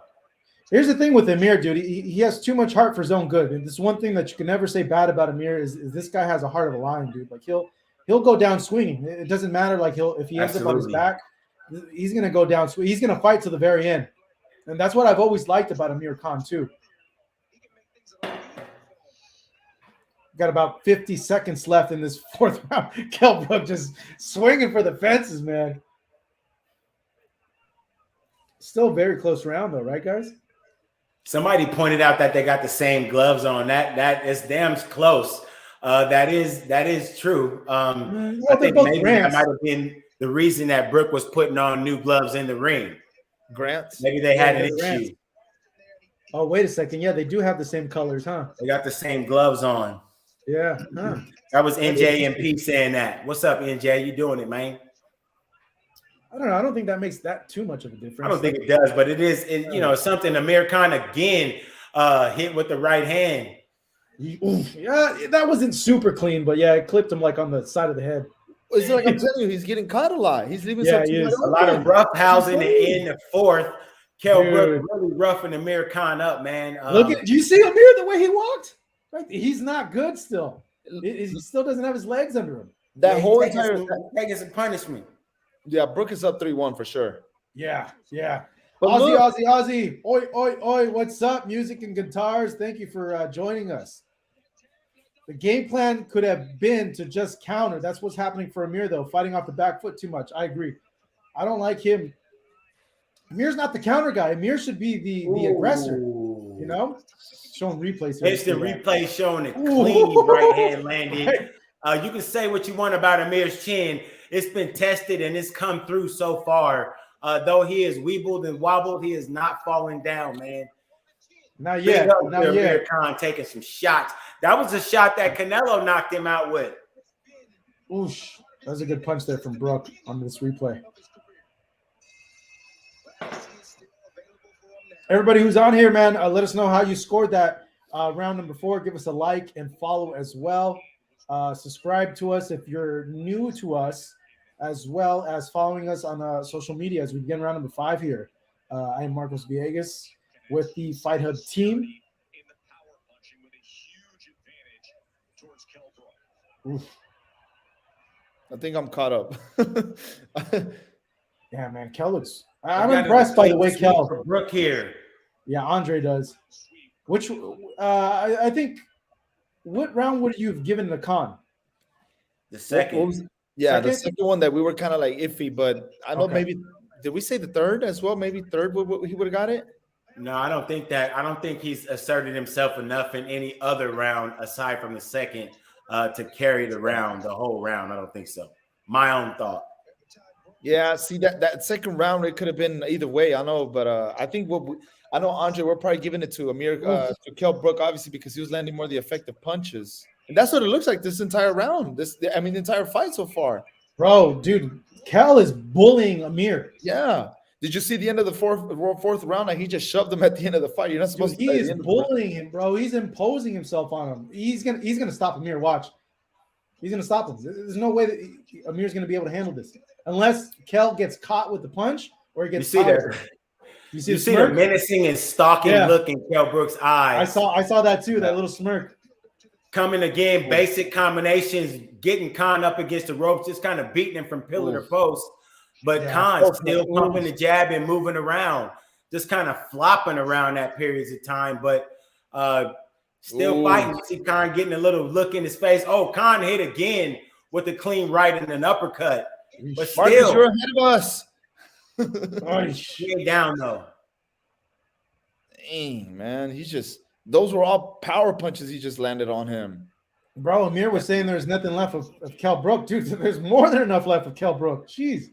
Here's the thing with Amir, dude. He has too much heart for his own good. And this one thing that you can never say bad about Amir is this guy has a heart of a lion, dude. Like he'll go down swinging. It doesn't matter. Like if he ends up on his back, he's gonna go down. He's gonna fight to the very end, and that's what I've always liked about Amir Khan too. Got about 50 seconds left in this 4th round. Kell Brook just swinging for the fences, man. Still a very close round though, right, guys? Somebody pointed out that they got the same gloves on. That is damn close. That is true. I think maybe that might have been the reason that Brook was putting on new gloves in the ring. Grants? Maybe they had an issue. Oh, wait a second. Yeah, they do have the same colors, huh? They got the same gloves on. Yeah. Huh. That was NJMP saying that. What's up, NJ? You doing it, man? I don't know. I don't think that makes that too much of a difference. I don't think it does, but it is, something Amir Khan again hit with the right hand. Yeah, that wasn't super clean, but yeah, it clipped him like on the side of the head. It's like I'm telling you, he's getting caught a lot. He's leaving Yeah, something he is. A lot of roughhousing in the fourth. Kell Brook really roughing Amir Khan up, man. Look at, do you see Amir the way he walked? Right, he's not good still. He still doesn't have his legs under him. That whole entire taking some punishment. Yeah, Brook is up 3-1 for sure. Yeah. But Aussie. Oi. What's up? Music and guitars. Thank you for joining us. The game plan could have been to just counter. That's what's happening for Amir, though, fighting off the back foot too much. I agree. I don't like him. Amir's not the counter guy. Amir should be the aggressor. You know? Showing replays. Instant replay showing it clean right hand landing. You can say what you want about Amir's chin. It's been tested and it's come through so far. Though he is weebled and wobbled, he is not falling down, man. Not yet. Amir Khan taking some shots. That was a shot that Canelo knocked him out with. Oosh. That was a good punch there from Brook on this replay. Everybody who's on here, man, let us know how you scored that round number 4. Give us a like and follow as well. Subscribe to us if you're new to us, as well as following us on social media as we begin round number 5 here. I am Marcos Villegas with the Fight Hub team. Oof. I think I'm caught up. Yeah, man, Kell looks. I'm impressed by the way Kell. Brook here. Yeah, Andre does. Which I think. What round would you have given the Khan? The second. The second one that we were kind of like iffy, but I know maybe. Did we say the third as well? Maybe third he would have got it. No, I don't think that. I don't think he's asserted himself enough in any other round aside from the second to carry the whole round. I don't think so. My own thought. Yeah, see that second round, it could have been either way. I know, but I think I know Andre, we're probably giving it to Amir, to Kell Brook, obviously, because he was landing more of the effective punches. And that's what it looks like this entire round. The entire fight so far. Bro, dude, Kell is bullying Amir. Yeah. Did you see the end of the fourth round? Like he just shoved him at the end of the fight. You're not supposed to. He is bullying him, bro. He's imposing himself on him. He's gonna stop Amir. Watch. He's gonna stop him. There's no way that Amir's gonna be able to handle this unless Kell gets caught with the punch or he gets. You see the menacing and stalking look in Kell Brook's eyes. I saw that too. That little smirk. Coming again, basic combinations, getting Khan up against the ropes, just kind of beating him from pillar to post. But Khan still pumping the jab and moving around, just kind of flopping around at periods of time, but still fighting. You see Khan getting a little look in his face. Oh, Khan hit again with a clean right and an uppercut. But still, Marcus, you're ahead of us. He ain't down though. Dang, man, those were all power punches he just landed on him. Bro, Amir was saying there's nothing left of Kell Brook. Dude, there's more than enough left of Kell Brook. Jeez.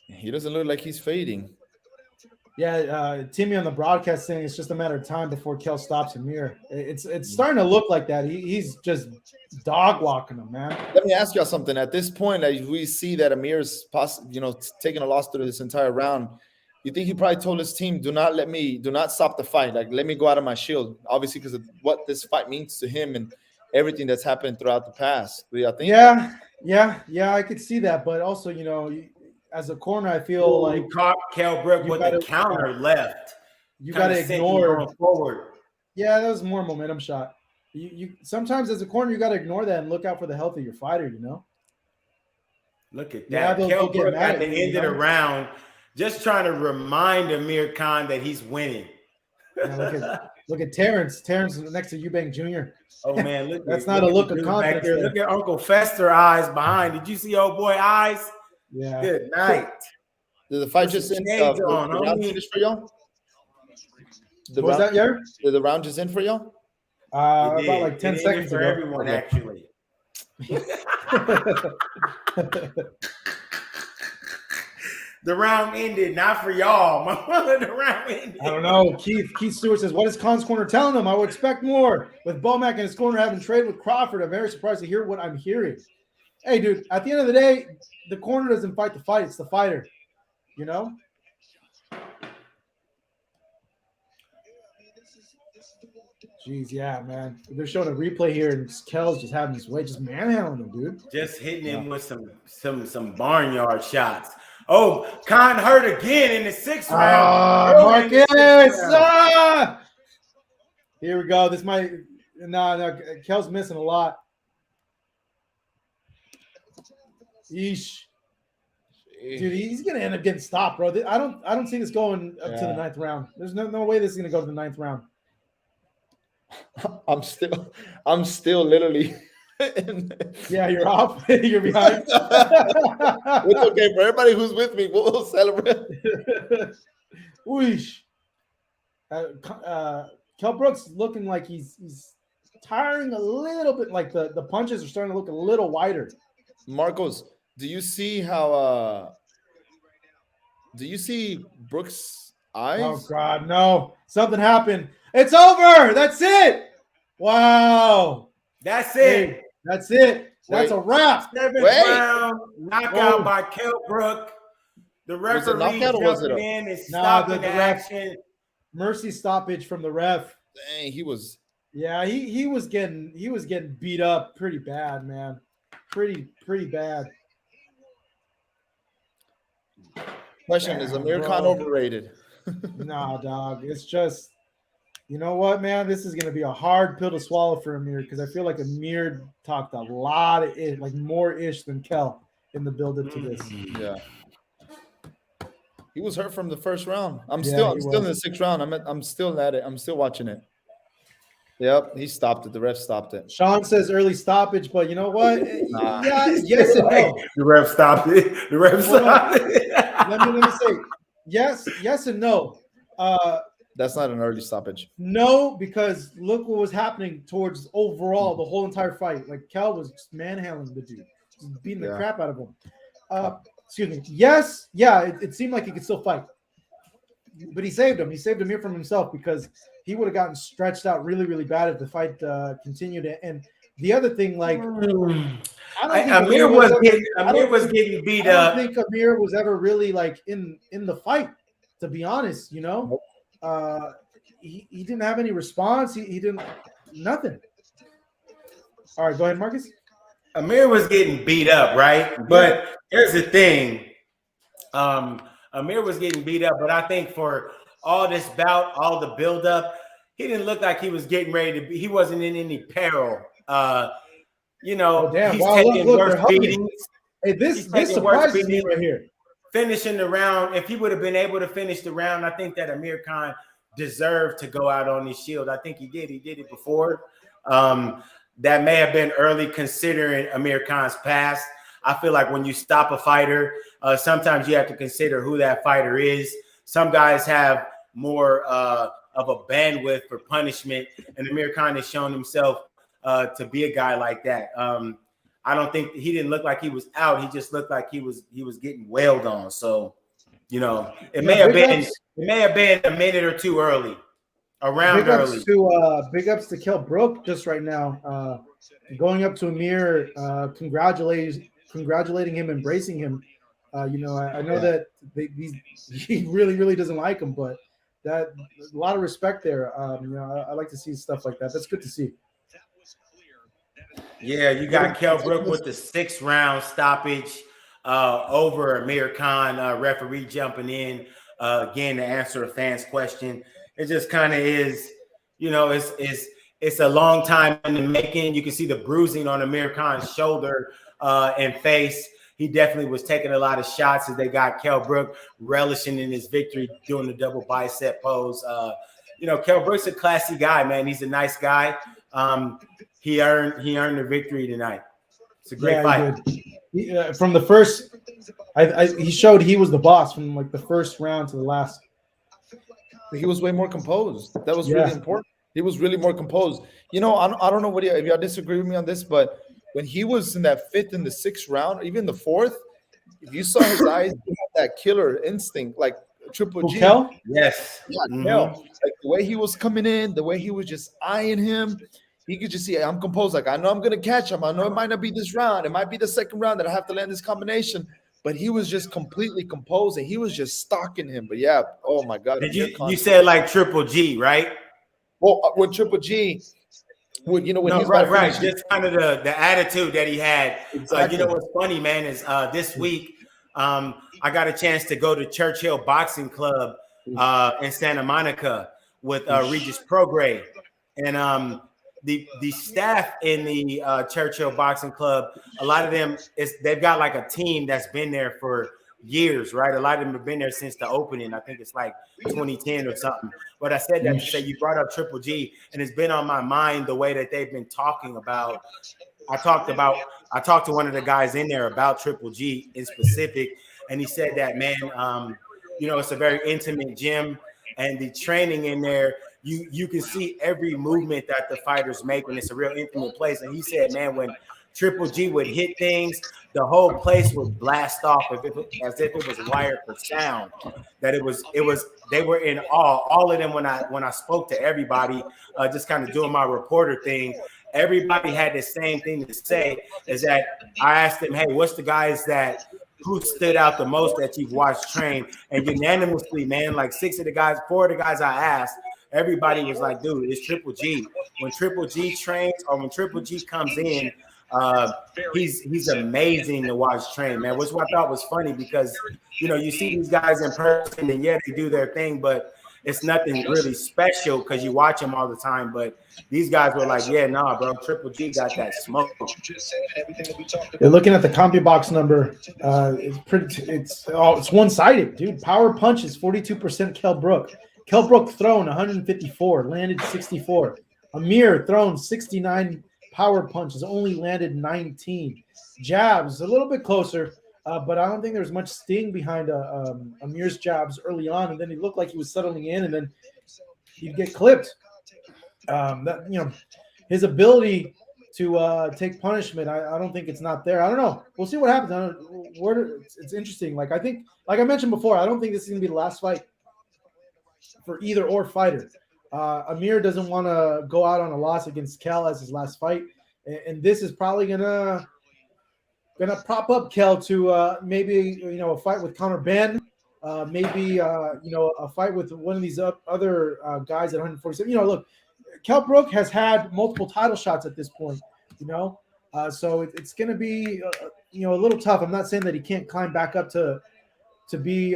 He doesn't look like he's fading. Yeah, Timmy on the broadcast saying it's just a matter of time before Kell stops Amir. It's starting to look like that. He's just dog walking him, man. Let me ask y'all something. At this point, as we see that Amir's taking a loss through this entire round, you think he probably told his team, do not stop the fight. Like, let me go out of my shield. Obviously, because of what this fight means to him and everything that's happened throughout the past. Do y'all think? Yeah, I could see that. But also, as a corner, I feel like caught Kell Brook with the counter left. You got to ignore going forward. Yeah, that was more momentum shot. You sometimes as a corner, you got to ignore that and look out for the health of your fighter. Look at that. Kell Brook at the end of the round, just trying to remind Amir Khan that he's winning. Yeah, look at Terrence. Terrence next to Eubank Jr. Oh man, look. That's not a look of confidence. Look at Uncle Fester eyes behind. Did you see old boy eyes? Yeah. Good night. Did the fight just end? The round finish for y'all? Was that your? Did the round just end for y'all? About like 10 seconds for ago. Everyone actually. The round ended, not for y'all. The round ended. I don't know. Keith Stewart says, what is Khan's corner telling him? I would expect more. With Bomac in his corner having traded with Crawford, I'm very surprised to hear what I'm hearing. Hey, dude, at the end of the day, the corner doesn't fight the fight. It's the fighter, Jeez, yeah, man. They're showing a replay here, and Kell's just having his way, just manhandling him, dude. Just hitting him with some barnyard shots. Oh, Khan hurt again in the sixth round. Marcus! Here we go. This might no. Kell's missing a lot. Yeesh. Dude, he's gonna end up getting stopped, bro. I don't see this going up to the 9th round. There's no way this is gonna go to the 9th round. I'm still literally. Yeah, you're off. You're behind. It's okay for everybody who's with me. We'll celebrate. Whoosh. Kell Brook's looking like he's tiring a little bit. Like the punches are starting to look a little wider. Marcos, do you see how? Do you see Brook's eyes? Oh God, no! Something happened. It's over. That's it. Wow. That's Hey, it. that's it. That's a wrap. 7th round knockout by Kell Brook. The referee knockout or was it jumping in and stopping the action. Mercy stoppage from the ref. Dang, he was. Yeah, he was getting beat up pretty bad, man. Pretty bad. Question: is Amir Khan overrated? Nah, dog. It's just, you know what, man? This is gonna be a hard pill to swallow for Amir because I feel like Amir talked a lot of it, like more ish than Kell in the build-up to this. Yeah. He was hurt from the first round. I'm Yeah, still he in the was. 6th round. I'm still at it. I'm still watching it. Yep, he stopped it. The ref stopped it. Sean says early stoppage, but you know what? Nah. Yeah, yes and no. The ref stopped it. The ref Hold on. stopped it. Let me say yes and no. That's not an early stoppage. No, because look what was happening towards overall the whole entire fight. Like Kell was just manhandling the dude, just beating the crap out of him. Excuse me. Yes, yeah, it seemed like he could still fight, but he saved him. He saved Amir from himself because he would have gotten stretched out really, really bad if the fight continued. And the other thing, like, I don't think Amir was getting beat up. I don't think Amir was ever really like in the fight. To be honest, you know, he didn't have any response. He didn't nothing. All right, go ahead, Marcus. Amir was getting beat up, right? But here's the thing. Amir was getting beat up, but I think for all this bout, all the buildup, he didn't look like he was getting ready to be. He wasn't in any peril. You know, he's taking worse beatings. Hey, this surprises me right here. Finishing the round, if he would have been able to finish the round, I think that Amir Khan deserved to go out on his shield. I think he did. He did it before. That may have been early considering Amir Khan's past. I feel like when you stop a fighter, sometimes you have to consider who that fighter is. Some guys have more of a bandwidth for punishment, and Amir Khan has shown himself to be a guy like that. I don't think he didn't look like he was out. He just looked like he was getting wailed on. So, you know, it may have been a minute or two early, around early. Big ups to Kell Brook just right now, going up to Amir, congratulating him, embracing him. You know, I know that he really, really doesn't like him, but that a lot of respect there. You know, I like to see stuff like that. That's good to see. Yeah, you got Kell Brook with the 6th round stoppage over Amir Khan, referee jumping in again to answer a fan's question. It just kind of is, you know, it's a long time in the making. You can see the bruising on Amir Khan's shoulder and face. He definitely was taking a lot of shots as they got Kell Brook relishing in his victory, doing the double bicep pose. You know, Kell Brook's a classy guy, man. He's a nice guy. He earned the victory tonight. It's a great fight. From the first, he showed he was the boss from like the first round to the last. He was way more composed. That was really important. He was really more composed. You know, I don't know if y'all disagree with me on this, but when he was in that 5th and the 6th round, even the 4th, if you saw his eyes, he had that killer instinct, like Triple G. Kell? Yes. Yeah, Kell. Like the way he was coming in, the way he was just eyeing him, he could just see, I'm composed. Like, I know I'm going to catch him. I know it might not be this round. It might be the 2nd round that I have to land this combination. But he was just completely composed, and he was just stalking him. But, yeah, oh, my God. You said like Triple G, right? Well, with Triple G, when he's right. Just kind of the attitude that he had. Exactly. You know what's funny, man, is this week I got a chance to go to Churchill Boxing Club in Santa Monica with Regis Prograis, and the staff in the Churchill Boxing Club, a lot of them they've got like a team that's been there for years, right? A lot of them have been there since the opening. I think it's like 2010 or something. But I said that to say you brought up Triple G, and it's been on my mind the way that they've been talking about. I talked to one of the guys in there about Triple G in specific, and he said that, man, it's a very intimate gym, and the training in there, you can see every movement that the fighters make when it's a real intimate place. And he said, man, when Triple G would hit things, the whole place would blast off as if it was wired for sound. That it was they were in awe. All of them when I spoke to everybody, just kind of doing my reporter thing, everybody had the same thing to say. Is that I asked them, hey, what's the guys who stood out the most that you've watched train? And unanimously, man, like 4 of the guys I asked, everybody was like, dude, it's Triple G. When Triple G trains or when Triple G comes in, he's amazing to watch train, man. Which I thought was funny because you see these guys in person and they do their thing, but it's nothing really special because you watch them all the time. But these guys were like, yeah, nah, bro, Triple G got that smoke. You're looking at the CompuBox number. It's one-sided, dude. Power punches 42% Kell Brook. Kell Brook thrown 154, landed 64. Amir thrown 69 power punches, only landed 19. Jabs a little bit closer, but I don't think there's much sting behind Amir's jabs early on, and then he looked like he was settling in, and then he'd get clipped. His ability to take punishment, I don't think it's not there. I don't know. We'll see what happens. It's interesting. Like I mentioned before, I don't think this is gonna be the last fight for either or fighter. Amir doesn't want to go out on a loss against Kell as his last fight, and this is probably gonna prop up Kell to maybe a fight with Conor Ben, maybe a fight with one of these other guys at 147. Look, Kell Brook has had multiple title shots at this point, so it's gonna be a little tough. I'm not saying that he can't climb back up to be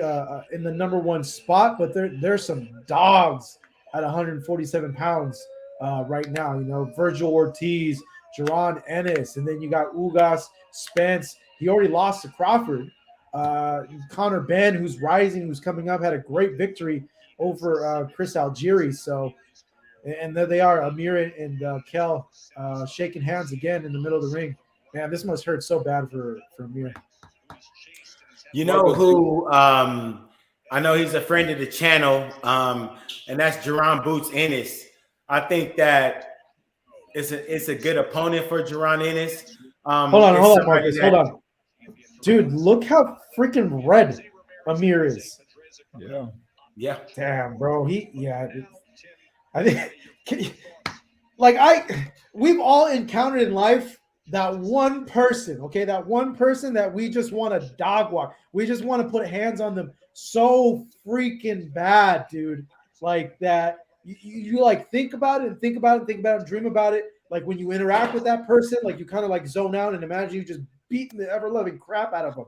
in the number one spot, but there's some dogs at 147 pounds right now. Virgil Ortiz, Jaron Ennis, and then you got Ugas, Spence. He already lost to Crawford. Conor Ben, who's rising, who's coming up, had a great victory over Chris Algieri. So, and there they are, Amir and Kell shaking hands again in the middle of the ring. Man, this must hurt so bad for Amir. You know who? I know he's a friend of the channel, and that's Jaron Boots Ennis. I think that it's a good opponent for Jaron Ennis. Hold on, Marcus. Hold on. Dude, look how freaking red Amir is. Yeah. Damn, bro. I think we've all encountered in life that one person, okay? That one person that we just want to dog walk. We just want to put hands on them so freaking bad, dude. Like that. You like think about it and think about it and think about it and dream about it. Like when you interact with that person, like you kind of like zone out and imagine you just beating the ever-loving crap out of them.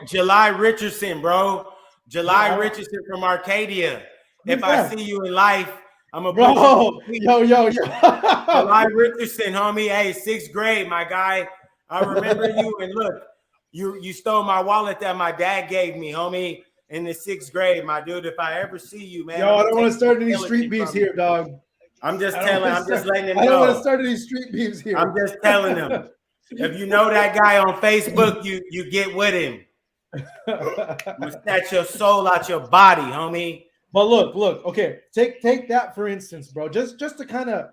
July Richardson, bro. Richardson from Arcadia. If I see you in life, I'm a bro. Yo. July Richardson, homie. Hey, 6th grade, my guy. I remember you. And look, you stole my wallet that my dad gave me, homie, in the 6th grade, my dude. If I ever see you, man. Yo, I don't want to start any street beefs here, dog. I'm just letting him know. I don't want to start any street beefs here. I'm just telling him. If you know that guy on Facebook, you get with him. I'm gonna snatch your soul out your body, homie. But look. Okay, take that for instance, bro. Just to kind of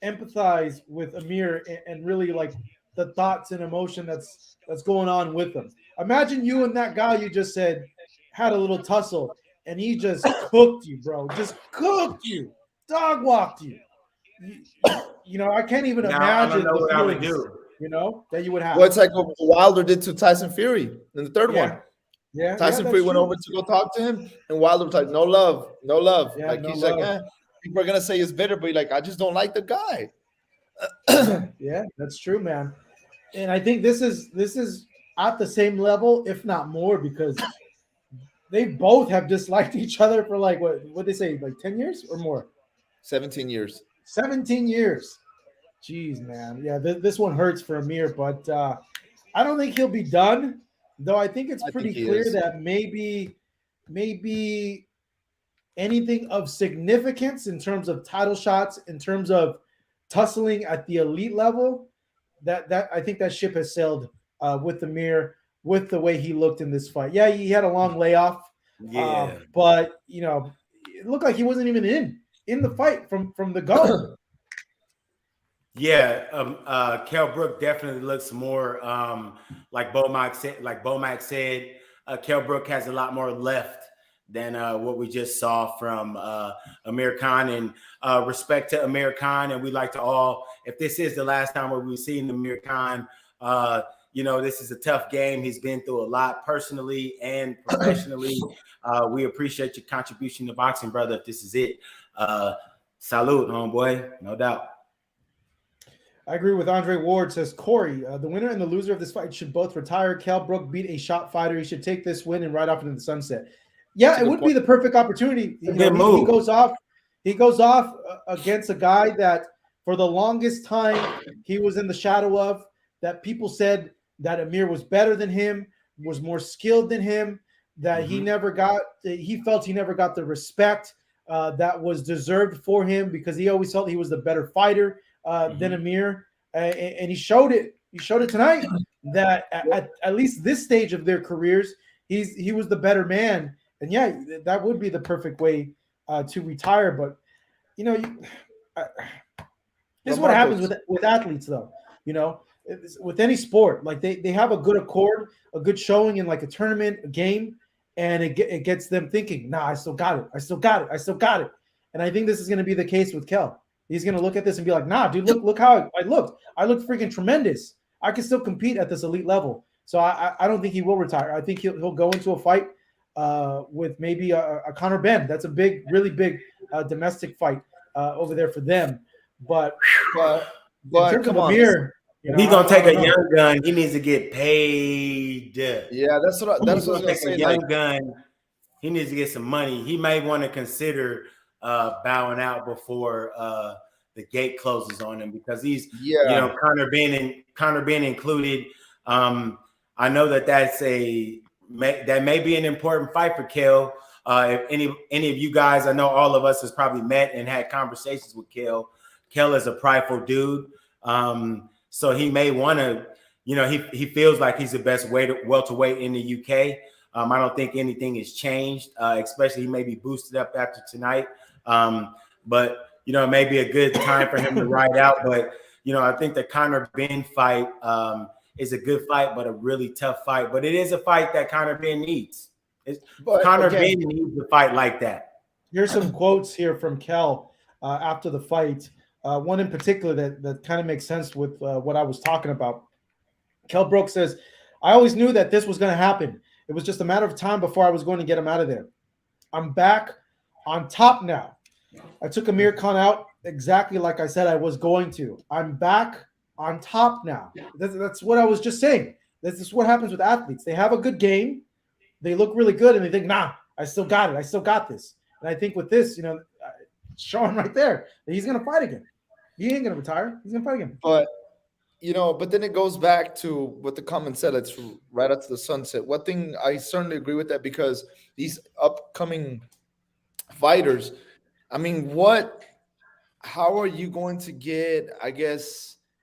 empathize with Amir and really like the thoughts and emotion that's going on with him. Imagine you and that guy you just said had a little tussle, and he just cooked you, bro. Just cooked you. Dog walked you. I can't even imagine what I would do. That you would have. Well, it's like what Wilder did to Tyson Fury in the third one. Yeah, Tyson that's Fury went true. over to go talk to him, and Wilder was like, "No love, no love." Yeah, Like no he's love. like, people are gonna say he's bitter, but like, I just don't like the guy. Yeah, that's true, man. And I think this is at the same level, if not more, because they both have disliked each other for like what they say, like 10 years or more. 17 years. 17 years. Jeez, man. Yeah, this one hurts for Amir, but I don't think he'll be done. Though I think it's I think pretty he clear is. that maybe anything of significance in terms of title shots, in terms of tussling at the elite level, that I think that ship has sailed with Amir, with the way he looked in this fight. Yeah, he had a long layoff, Yeah. but it looked like he wasn't even in the fight from the go. Yeah, Kell Brook definitely looks more like Bomac said. Kell Brook has a lot more left than what we just saw from Amir Khan. And respect to Amir Khan, and we like to all. If this is the last time where we've seen Amir Khan, this is a tough game. He's been through a lot personally and professionally. We appreciate your contribution to boxing, brother. If this is it, salute, homeboy, no doubt. I agree with Andre Ward. Says Corey, the winner and the loser of this fight should both retire. Kell Brook beat a shot fighter. He should take this win and ride off into the sunset. Yeah, it would be the perfect opportunity. He goes off against a guy that for the longest time he was in the shadow of, that people said that Amir was better than him, was more skilled than him, that he felt he never got the respect that was deserved for him because he always felt he was the better fighter than Amir, and he showed it. He showed it tonight that at least this stage of their careers, he was the better man. And yeah, that would be the perfect way to retire. But this is what happens with athletes, though. With any sport, like they have a good accord, a good showing in like a tournament, a game, and it gets them thinking, nah, I still got it. I still got it. I still got it. And I think this is going to be the case with Kell. He's going to look at this and be like, nah, dude, look how I looked. I looked freaking tremendous. I can still compete at this elite level. So I don't think he will retire. I think he'll go into a fight with maybe a Conor Benn. That's a really big domestic fight over there for them. But in terms of Amir, he's gonna take a young gun. He needs to get paid. Yeah, that's what I was gonna say. Young gun. He needs to get some money. He may want to consider bowing out before the gate closes on him because he's, Conor Benn included. I know that may be an important fight for Kell. If any of you guys, I know all of us has probably met and had conversations with Kell. Kell is a prideful dude, so he may want to. He feels like he's the best welterweight in the UK. I don't think anything has changed, especially he may be boosted up after tonight. But it may be a good time for him to ride out. But I think the Conor Benn fight is a good fight, but a really tough fight. But it is a fight that Conor Benn needs. Conor Benn needs a fight like that. Here's some quotes here from Kell after the fight. One in particular that kind of makes sense with what I was talking about. Kell Brook says, "I always knew that this was going to happen. It was just a matter of time before I was going to get him out of there. I'm back on top now. I took Amir Khan out exactly like I said I was going to. I'm back on top now." That's what I was just saying. This is what happens with athletes. They have a good game. They look really good, and they think, nah, I still got it. I still got this. And I think with this, showing right there that he's going to fight again. He ain't going to retire. He's going to fight again. But then it goes back to what the comment said. It's right up to the sunset. One thing I certainly agree with that because these upcoming fighters, I mean, how are you going to get,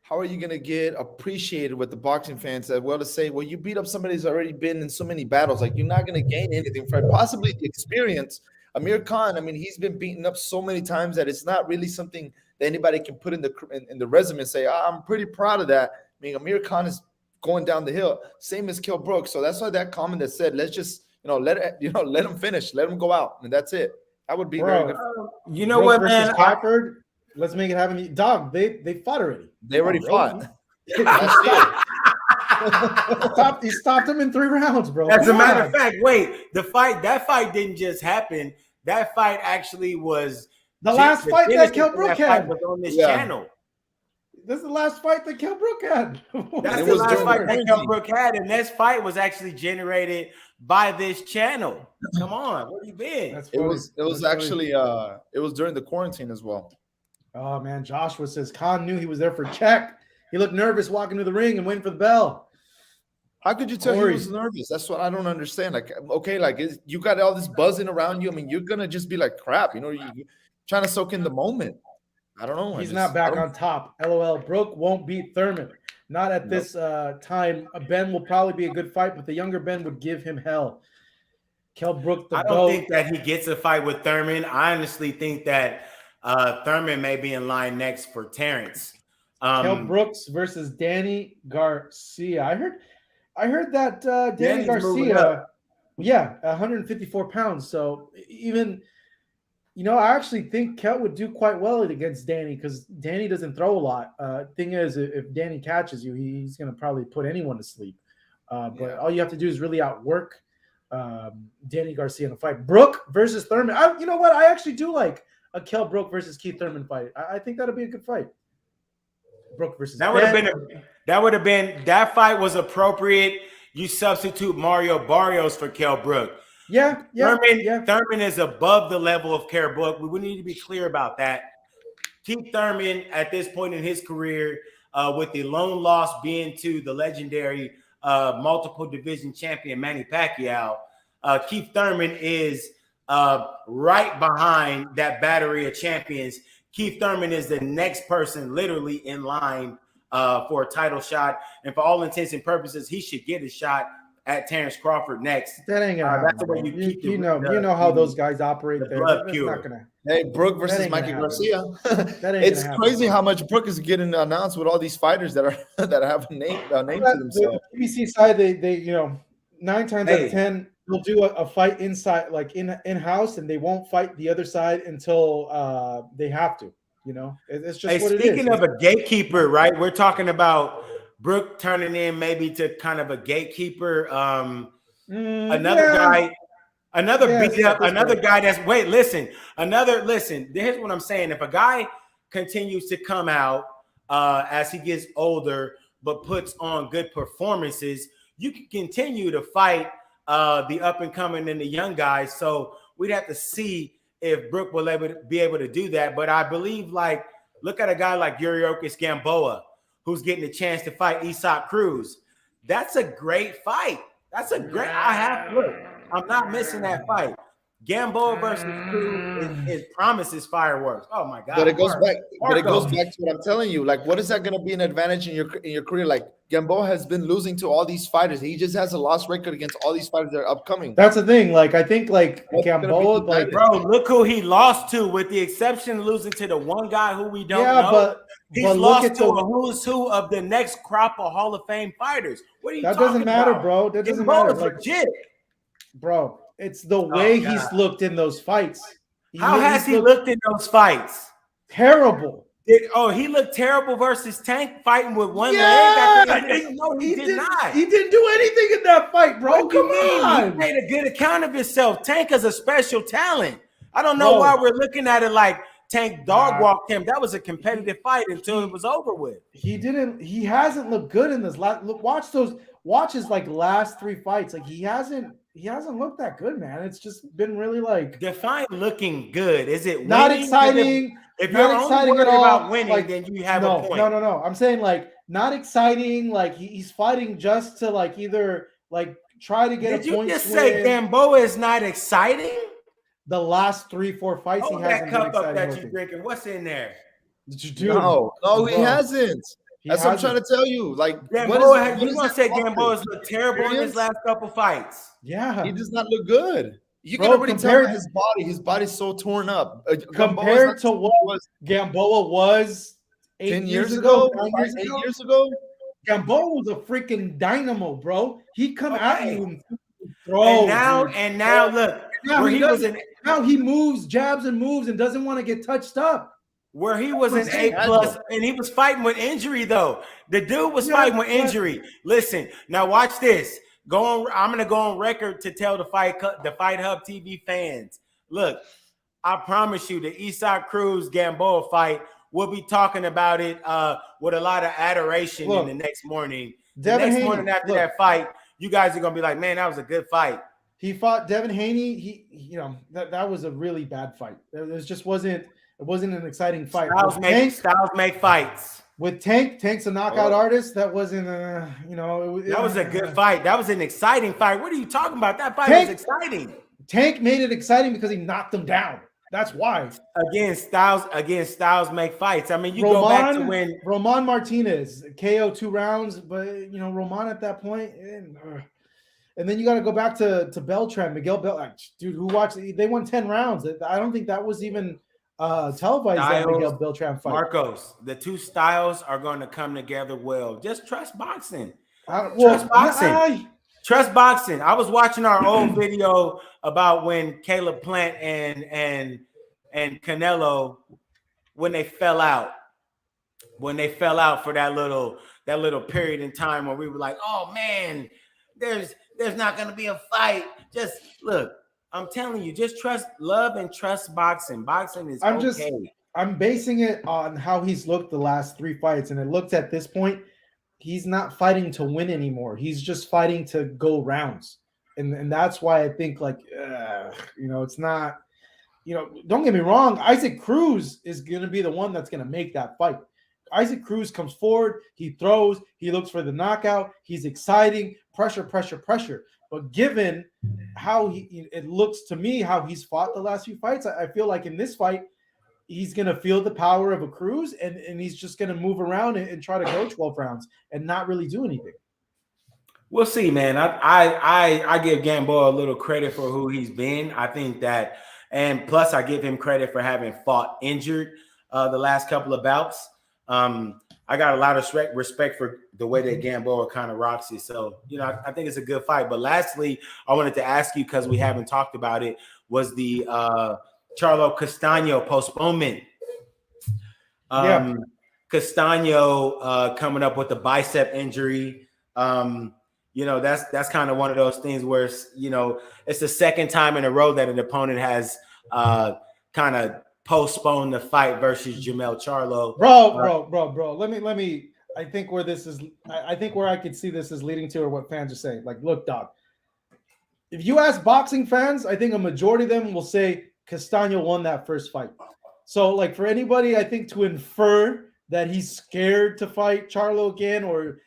how are you going to get appreciated with the boxing fans as well to say, well, you beat up somebody who's already been in so many battles. Like, you're not going to gain anything from it. Possibly the experience. Amir Khan, I mean, he's been beaten up so many times that it's not really something that anybody can put in the resume and say, I'm pretty proud of that. I mean, Amir Khan is going down the hill, same as Kell Brook. So that's why that comment that said, let's just, let him finish, let him go out, and that's it. That would be very good. You know what, man? Crawford, let's make it happen. Dog, they fought already. They already fought. He stopped him in 3 rounds, bro. As a matter of fact, wait, that fight didn't just happen. That fight actually was the last fight that Kell Brook had was on this channel. This is the last fight that Kell Brook had. That's the last fight that Kell Brook had, and this fight was actually generated by this channel. Come on, where you been? It was actually it was during the quarantine as well. Oh man, Joshua says Khan knew he was there for check. He looked nervous walking to the ring and waiting for the bell. How could you tell he was nervous? That's what I don't understand. Like, okay, like you got all this buzzing around you. I mean, you're gonna just be like crap, you trying to soak in the moment. I don't know. He's not back on top. LOL. Brook won't beat Thurman. Not at this time. Ben will probably be a good fight, but the younger Ben would give him hell. Kell Brook, I don't think that he gets a fight with Thurman. I honestly think that Thurman may be in line next for Terrence. Kell Brooks versus Danny Garcia. I heard that Danny Garcia, 154 pounds. So even, I actually think Kell would do quite well against Danny because Danny doesn't throw a lot. Thing is, if Danny catches you, he's going to probably put anyone to sleep. But all you have to do is really outwork Danny Garcia in a fight. Brook versus Thurman. You know what? I actually do like a Kell Brook versus Keith Thurman fight. I think that'll be a good fight. Brook versus that fight was appropriate. You substitute Mario Barrios for Kell Brook. Thurman is above the level of Kell Brook. We need to be clear about that. Keith Thurman at this point in his career, with the lone loss being to the legendary multiple division champion Manny Pacquiao, Keith Thurman is right behind that battery of champions. Keith Thurman is the next person literally in line for a title shot. And for all intents and purposes, he should get a shot at Terrence Crawford next. That ain't gonna happen. That's the way you know how those guys operate there. That's not gonna. Hey, Brook versus Mikey Garcia. It's crazy how much Brook is getting announced with all these fighters that have a name to themselves. The PBC side, they 9 times out of 10 they'll do a fight inside, like in-house, and they won't fight the other side until they have to. It's just what it is. Speaking of a gatekeeper, right? We're talking about Brook turning in maybe to kind of a gatekeeper. Another guy that's here's what I'm saying. If a guy continues to come out as he gets older, but puts on good performances, you can continue to fight the up and coming and the young guys. So we'd have to see if Brook will be able to do that. But I believe, look at a guy like Yuriorkis Gamboa, who's getting a chance to fight Isak Cruz. That's a great fight. I'm not missing that fight. Gamboa versus Cruz it promises fireworks. Oh my God! But it goes back to what I'm telling you. Like, what is that going to be an advantage in your career? Like, Gamboa has been losing to all these fighters. He just has a lost record against all these fighters that are upcoming. That's the thing. Like, I think Gamboa, bro, look who he lost to. With the exception of losing to the one guy who we don't know. But he's lost to a who's who of the next crop of Hall of Fame fighters. What are you talking about? That doesn't matter, bro. That doesn't matter. Legit. Bro, it's the way he's looked in those fights. How has he looked in those fights? Terrible. He looked terrible versus Tank fighting with one leg. He did not. He didn't do anything in that fight, bro. Come on. He made a good account of himself. Tank is a special talent. I don't know why we're looking at it like Tank dog walked him. That was a competitive fight until it was over with. He hasn't looked good in this last. Watch his last 3 fights. Like he hasn't looked that good, man. It's just been really define looking good. Is it not winning? Exciting? If you're only worried about winning, then you have a point. No. I'm saying not exciting. He's fighting just to either try to get a point. Did you just say Gamboa is not exciting? The last 3-4 fights he hasn't been exciting. Up that you're drinking. What's in there? No, he hasn't. That's what I'm trying to tell you. Gamboa, you gonna say Gamboa's looked terrible in his last couple fights? Yeah, he does not look good. You can already tell his body. His body's so torn up. Compared to what Gamboa was 10 years ago, 8 years ago. Gamboa was a freaking dynamo, bro. He come at you and throw. And now look. Now he moves, jabs and moves, and doesn't want to get touched up. where he was an A+, and he was fighting with injury though. The dude was fighting with injury. Listen, now watch this. I'm gonna go on record to tell the Fight Hub TV fans. Look, I promise you, the Eastside Cruz Gamboa fight, we'll be talking about it with a lot of adoration in the next morning. The next morning after that fight, you guys are gonna be like, man, that was a good fight. He fought Devin Haney. He that was a really bad fight. It wasn't an exciting fight. Styles make fights. With Tank's a knockout artist. That wasn't that was a good fight. That was an exciting fight. What are you talking about? That fight was exciting. Tank made it exciting because he knocked him down. That's why. Again, Styles make fights. I mean, go back to when Roman Martinez KO 2 rounds, but Roman at that point, and then you got to go back to Beltran, Miguel Beltran. Dude, who watched? They won 10 rounds. I don't think that was even televised. That Miguel Beltran fight. Marcos, the two styles are going to come together well. Just trust boxing. Trust boxing. Trust boxing. I was watching our old video about when Caleb Plant and Canelo when they fell out for that little period in time where we were like, oh man, there's not going to be a fight. Just look, I'm telling you, just love and trust boxing. Boxing is I'm basing it on how he's looked the last 3 fights, and it looks at this point, he's not fighting to win anymore. He's just fighting to go rounds. And that's why I think it's not, don't get me wrong. Isaac Cruz is going to be the one that's going to make that fight. Isaac Cruz comes forward. He throws. He looks for the knockout. He's exciting. Pressure. But given how it looks to me, how he's fought the last few fights, I feel like in this fight, he's going to feel the power of a Cruz, and he's just going to move around and try to go 12 rounds and not really do anything. We'll see, man. I give Gamboa a little credit for who he's been. I think that, and plus I give him credit for having fought injured the last couple of bouts. I got a lot of respect for the way that Gamboa kind of rocks it. So, I think it's a good fight. But lastly, I wanted to ask you, because we haven't talked about it, was the Charlo Castaño postponement. Castaño coming up with a bicep injury. That's kind of one of those things where it's the second time in a row that an opponent has kind of postponed the fight versus Jermell Charlo. Bro. Let me. I think where I could see this is leading to, or what fans are saying. Like, look, dog. If you ask boxing fans, I think a majority of them will say Castaño won that first fight. So, like, for anybody, I think to infer that he's scared to fight Charlo again, or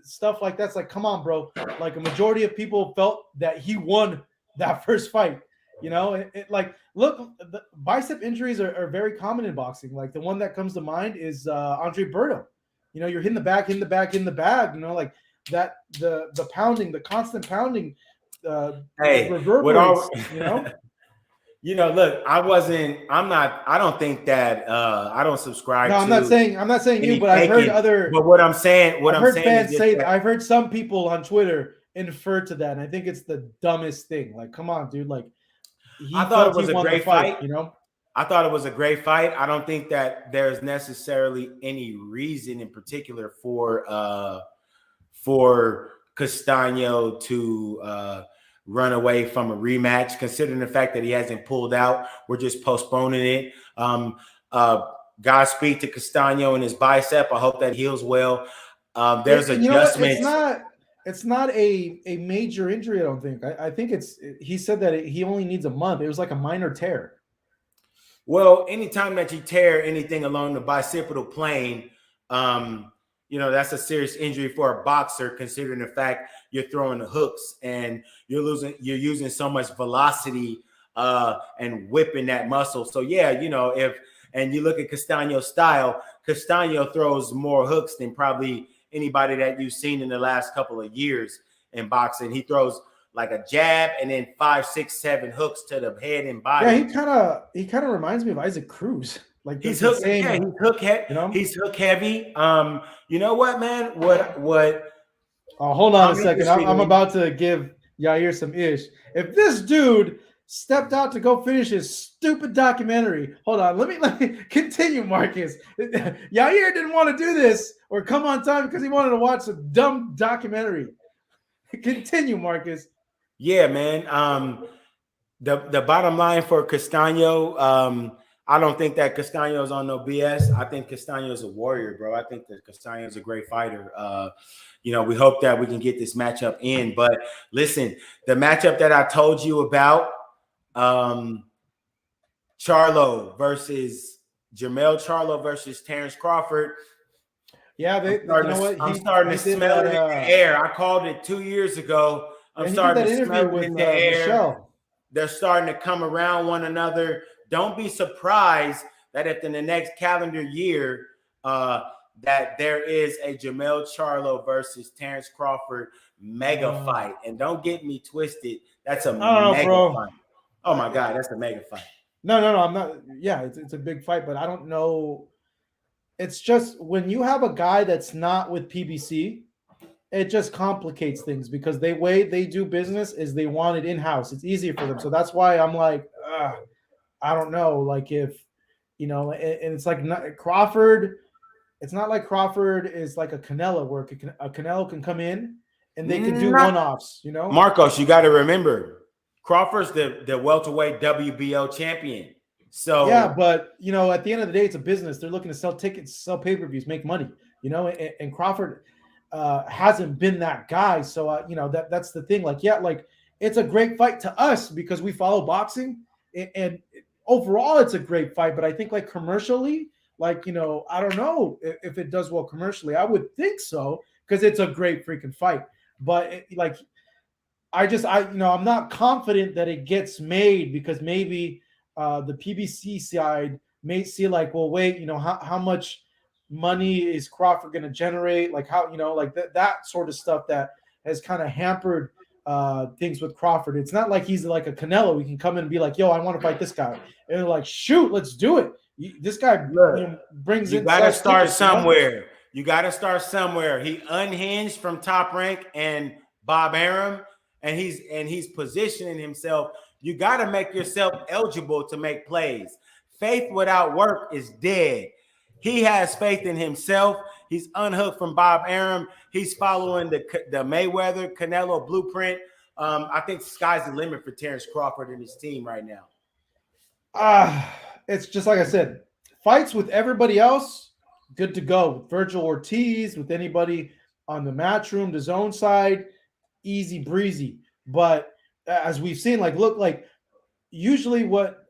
stuff like that's like, come on, bro. Like, a majority of people felt that he won that first fight. Look, the bicep injuries are very common in boxing. Like, the one that comes to mind is Andre Berto. You're hitting the back, like that, the pounding, the constant pounding, reverberates, look, I don't think that I don't subscribe to. I'm not saying you, but I've heard I've heard some people on Twitter infer to that, and I think it's the dumbest thing. Like, come on, dude. Like, I thought it was a great fight. I thought it was a great fight. I don't think that there's necessarily any reason in particular for Castaño to run away from a rematch, considering the fact that he hasn't pulled out. We're just postponing it. Godspeed to Castaño and his bicep. I hope that heals well. There's adjustments. It's not a major injury, I don't think. I think he said that he only needs a month. It was like a minor tear. Well, anytime that you tear anything along the bicipital plane, that's a serious injury for a boxer, considering the fact you're throwing the hooks and you're using so much velocity and whipping that muscle. So and you look at Castaño's style, Castaño throws more hooks than probably anybody that you've seen in the last couple of years in boxing. He throws like a jab and then 5, 6, 7 hooks to the head and body. Yeah, he kind of reminds me of Isaac Cruz. Like, he's hook heavy. He's hook heavy. You know what, man? What? Oh, hold on a second. I'm about to give Yair some ish. If this dude stepped out to go finish his stupid documentary. Hold on, let me continue, Marcus. Yair didn't want to do this or come on time because he wanted to watch a dumb documentary. Continue, Marcus. Yeah, man. The bottom line for Castaño, I don't think that Castaño's on no BS. I think Castaño's a warrior, bro. I think that Castaño's a great fighter. We hope that we can get this matchup in. But listen, the matchup that I told you about, Charlo versus Terrence Crawford. Yeah, I'm starting to smell it in the air. I called it 2 years ago. I'm starting to smell it in the air. Michelle. They're starting to come around one another. Don't be surprised that if in the next calendar year that there is a Jermell Charlo versus Terrence Crawford mega fight. And don't get me twisted. That's a mega fight. Oh, my God. That's a mega fight. No. I'm not. Yeah, it's a big fight, but I don't know. It's just when you have a guy that's not with PBC, it just complicates things because the way they do business is they want it in-house. It's easier for them. So that's why I'm like, I don't know. Like if, and it's like Crawford, it's not like Crawford is like a Canelo where a Canelo can come in and they can do one-offs, Marcos, you got to remember, Crawford's the welterweight WBO champion. So yeah, but at the end of the day, it's a business. They're looking to sell tickets, sell pay-per-views, make money. And Crawford hasn't been that guy. So that's the thing. Like it's a great fight to us because we follow boxing, and overall it's a great fight. But I think like commercially, I don't know if it does well commercially. I would think so because it's a great freaking fight. But I'm not confident that it gets made because maybe the PBC side may see like, well, wait, how much money is Crawford going to generate? Like how, that sort of stuff that has kind of hampered things with Crawford. It's not like he's like a Canelo. He can come in and be like, yo, I want to fight this guy. And they're like, shoot, let's do it. This guy brings in. You got to start somewhere. You got to start somewhere. He unhinged from Top Rank and Bob Arum, and he's positioning himself. You got to make yourself eligible to make plays. Faith without work is dead. He has faith in himself. He's unhooked from Bob Arum. He's following the Mayweather Canelo blueprint. I think the sky's the limit for Terrence Crawford and his team right now. It's just like I said, fights with everybody else, good to go. Virgil Ortiz, with anybody on the Matchroom, the Zone side, easy breezy. But as we've seen, look, usually what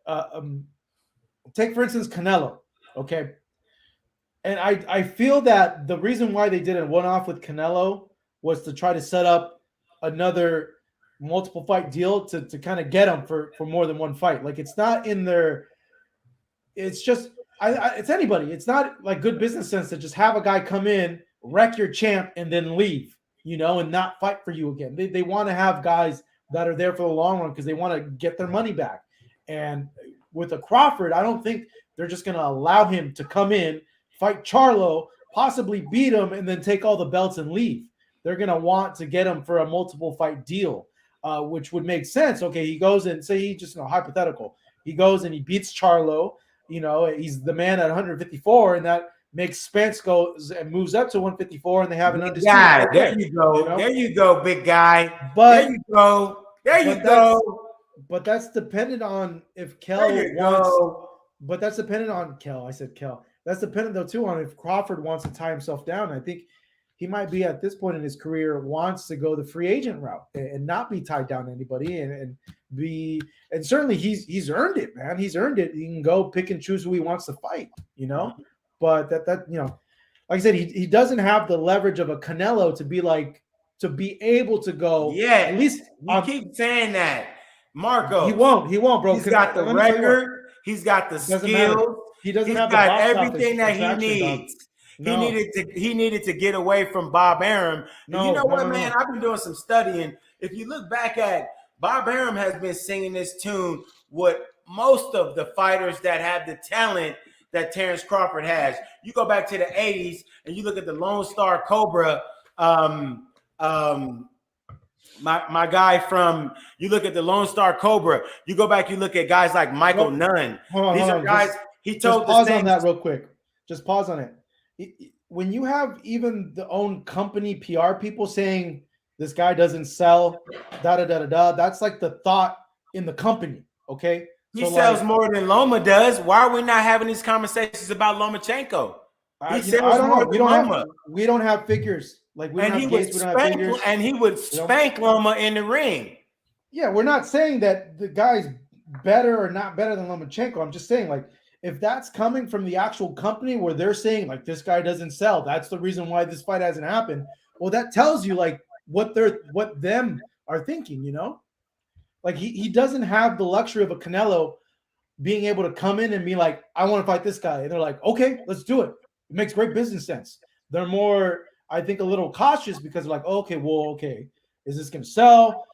take for instance Canelo, okay, and I feel that the reason why they did a one-off with Canelo was to try to set up another multiple fight deal to kind of get him for more than one fight. Like it's not in their, it's just it's anybody. It's not like good business sense to just have a guy come in, wreck your champ, and then leave, and not fight for you again. They want to have guys that are there for the long run because they want to get their money back. And with a Crawford, I don't think they're just going to allow him to come in, fight Charlo, possibly beat him, and then take all the belts and leave. They're going to want to get him for a multiple fight deal, which would make sense. Okay, he goes and say he just, hypothetical. He goes and he beats Charlo. He's the man at 154, and that makes Spence goes and moves up to 154, and they have an undisputed. Yeah, there you go. There you go, big guy. But there you go. There you go. But that's dependent on if Kell wants. But that's dependent on Kell. I said Kell. That's dependent though too on if Crawford wants to tie himself down. I think he might be at this point in his career wants to go the free agent route and not be tied down to anybody and certainly he's earned it, man. He's earned it. He can go pick and choose who he wants to fight, But that like I said, he doesn't have the leverage of a Canelo to be able to go. Yeah, at least you keep saying that, Marco. He won't, bro. He's got the record. He's got the skills. He doesn't He's have got everything that he needs. No. He needed to get away from Bob Arum. Man? I've been doing some studying. If you look back at Bob Arum has been singing this tune with most of the fighters that have the talent that Terrence Crawford has. You go back to the 80s and you look at the Lone Star Cobra my guy from, you look at the Lone Star Cobra, you go back, you look at guys like Michael Nunn. These are guys, he told just pause the same. on that real quick. Just pause on it. When you have even the own company PR people saying this guy doesn't sell, that's like the thought in the company, okay? He sells more than Loma does. Why are we not having these conversations about Lomachenko? He sells more than Loma. We don't have figures. Like we don't have gates, we don't have figures. And he would spank Loma in the ring. Yeah, we're not saying that the guy's better or not better than Lomachenko. I'm just saying, like, if that's coming from the actual company where they're saying, like, this guy doesn't sell, that's the reason why this fight hasn't happened. Well, that tells you, like, what them are thinking, you know? Like, he doesn't have the luxury of a Canelo being able to come in and be like, I want to fight this guy. And they're like, okay, let's do it. It makes great business sense. They're more, I think, a little cautious because they're like, okay, is this going to sell?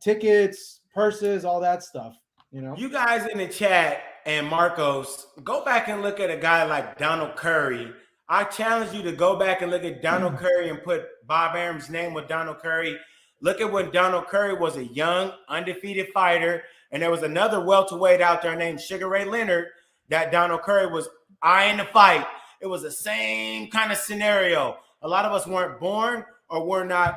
Tickets, purses, all that stuff, you know? You guys in the chat and Marcos, go back and look at a guy like Donald Curry. I challenge you to go back and look at Donald Curry and put Bob Arum's name with Donald Curry. Look at when Donald Curry was a young, undefeated fighter, and there was another welterweight out there named Sugar Ray Leonard that Donald Curry was eyeing the fight. It was the same kind of scenario. A lot of us weren't born or were not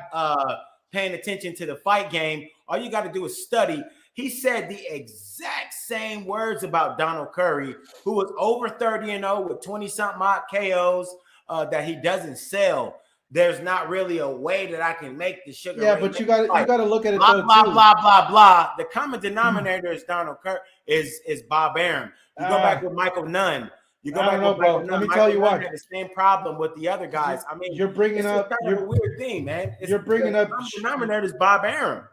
paying attention to the fight game. All you got to do is study. He said the exact same words about Donald Curry, who was over 30-0 with 20-something odd KOs, that he doesn't sell. There's not really a way that I can make the Sugar. Yeah, but you got to look at it. Blah blah blah. The common denominator is Donald Curry is Bob Arum. You go back with Michael Nunn. You go back with Michael Nunn. Let me tell you what. Had the same problem with the other guys. I mean, you're bringing up kind of a weird thing, man. You're bringing up common denominator is Bob Arum.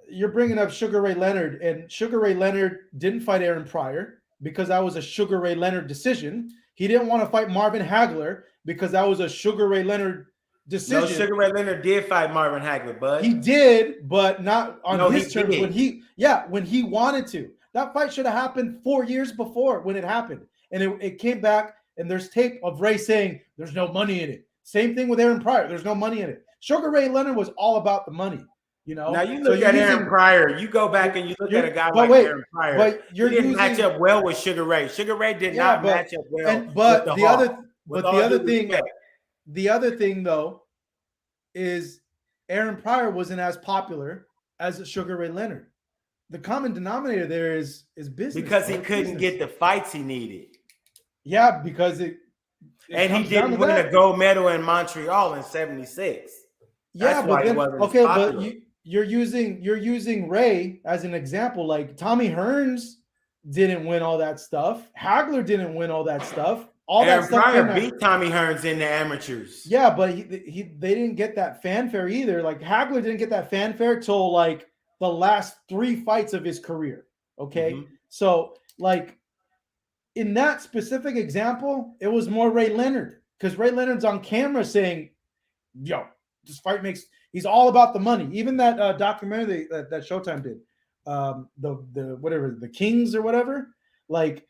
You're bringing up Sugar Ray Leonard, and Sugar Ray Leonard didn't fight Aaron Pryor because that was a Sugar Ray Leonard decision. He didn't want to fight Marvin Hagler because that was a Sugar Ray Leonard decision. No, Sugar Ray Leonard did fight Marvin Hagler, bud. He did, but not on his terms. When he wanted to. That fight should have happened 4 years before when it happened. And it came back, and there's tape of Ray saying there's no money in it. Same thing with Aaron Pryor. There's no money in it. Sugar Ray Leonard was all about the money. You know, now you look at Aaron Pryor. You go back and you look at a guy like Aaron Pryor. But he didn't match up well with Sugar Ray. Sugar Ray did not match up well. The other thing though is Aaron Pryor wasn't as popular as Sugar Ray Leonard. The common denominator there is business because he couldn't get the fights he needed. Yeah, because he didn't win a gold medal in Montreal in '76. Yeah, but then, you're using Ray as an example. Like Tommy Hearns didn't win all that stuff. Hagler didn't win all that stuff. Aaron Pryor beat Tommy Hearns in the amateurs. Yeah, but they didn't get that fanfare either. Like Hagler didn't get that fanfare till like the last 3 fights of his career. Okay, so like in that specific example, it was more Ray Leonard because Ray Leonard's on camera saying, "Yo, this fight he's all about the money." Even that documentary that Showtime did, the Kings or whatever, like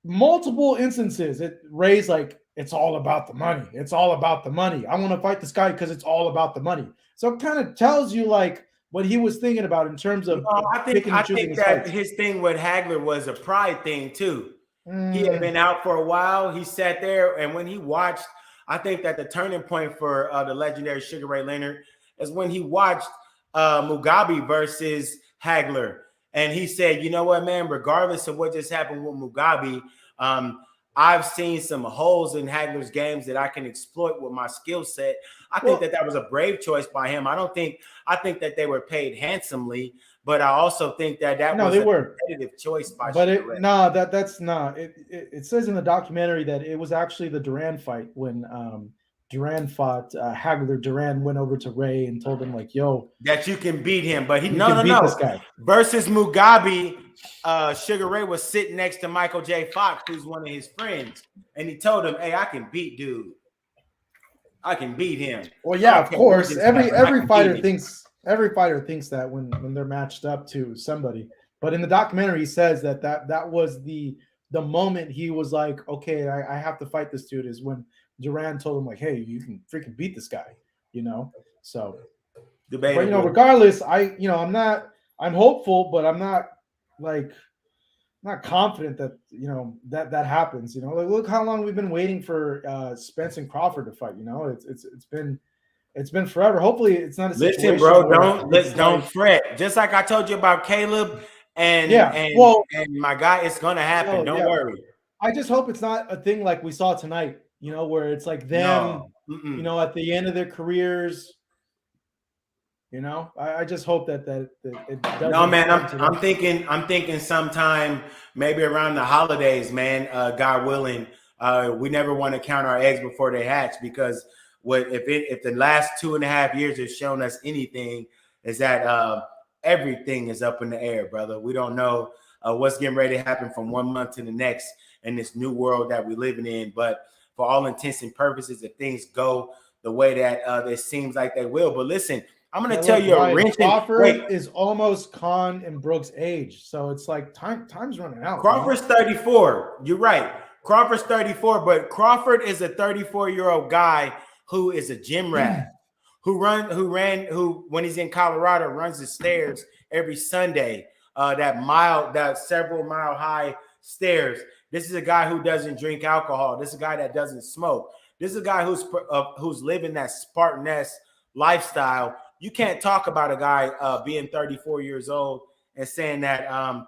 multiple instances, Ray's like, it's all about the money. It's all about the money. I want to fight this guy because it's all about the money. So it kind of tells you like what he was thinking about in terms of. I think that his thing with Hagler was a pride thing too. He had been out for a while. He sat there, and when he watched. I think that the turning point for the legendary Sugar Ray Leonard is when he watched Mugabe versus Hagler. And he said, you know what, man, regardless of what just happened with Mugabe, I've seen some holes in Hagler's games that I can exploit with my skill set. I think that was a brave choice by him. I think that they were paid handsomely, but I also think that was a competitive choice by Sugar Ray. That's not. It says in the documentary that it was actually the Duran fight when Duran fought Hagler. Duran went over to Ray and told him like, "Yo, that you can beat him," but he no. This guy. Versus Mugabe, Sugar Ray was sitting next to Michael J. Fox, who's one of his friends, and he told him, "Hey, I can beat dude. I can beat him." Well, yeah, of course. Every fighter thinks that when they're matched up to somebody. But in the documentary, he says that was the moment he was like, okay, I have to fight this dude, is when Duran told him like, hey, you can freaking beat this guy, you know? So Debatable. But regardless, I'm hopeful, but I'm not not confident that that happens. Like, look how long we've been waiting for Spence and Crawford to fight. It's been forever. Hopefully, it's not a situation. Listen, bro, don't fret. Just like I told you about Caleb and my guy, it's gonna happen. Don't worry. I just hope it's not a thing like we saw tonight. Where it's like them. At the end of their careers. I just hope that it doesn't. No, man, I'm thinking sometime maybe around the holidays, man. God willing, we never want to count our eggs before they hatch, because if the last 2.5 years has shown us anything, is that everything is up in the air, brother. We don't know what's getting ready to happen from 1 month to the next in this new world that we're living in. But for all intents and purposes, if things go the way that it seems like they will, but listen. I'm going to tell you a wrench. Crawford is almost Khan and Brooks' age, so it's like time's running out. Crawford's 34. You're right. Crawford's 34, but Crawford is a 34-year-old guy who is a gym rat, who when he's in Colorado runs the stairs every Sunday, that several mile high stairs. This is a guy who doesn't drink alcohol. This is a guy that doesn't smoke. This is a guy who's living that Spartan-esque lifestyle. You can't talk about a guy being 34 years old and saying that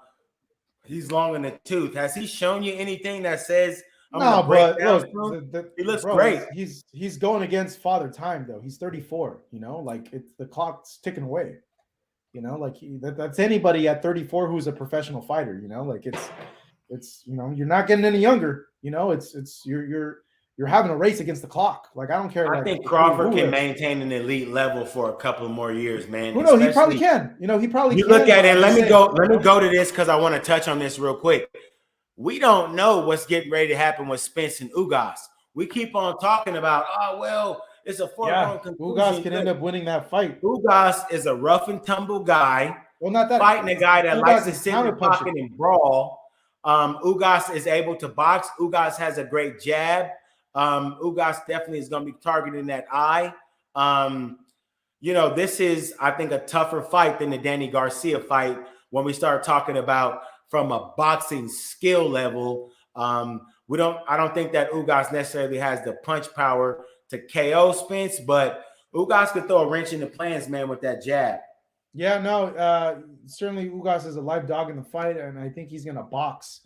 he's long in the tooth. Has he shown you anything that says no? But he looks great. He's going against Father Time though. He's 34. Like the clock's ticking away. That's anybody at 34 who's a professional fighter. Like it's you're not getting any younger. It's you're having a race against the clock. Like, I don't care. I think Crawford can maintain an elite level for a couple more years, man. Who knows? He probably can. He probably can. You look at it. Let me go to this because I want to touch on this real quick. We don't know what's getting ready to happen with Spence and Ugas. We keep on talking about, it's a foregone conclusion. Ugas can end up winning that fight. Ugas is a rough and tumble guy. Well, not that fighting a guy that likes to sit in the pocket and brawl. Ugas is able to box. Ugas has a great jab. Ugas definitely is going to be targeting that eye. This is, I think, a tougher fight than the Danny Garcia fight when we start talking about from a boxing skill level. I don't think that Ugas necessarily has the punch power to KO Spence, but Ugas could throw a wrench in the plans, man, with that jab. Yeah, no, certainly Ugas is a live dog in the fight, and I think he's going to box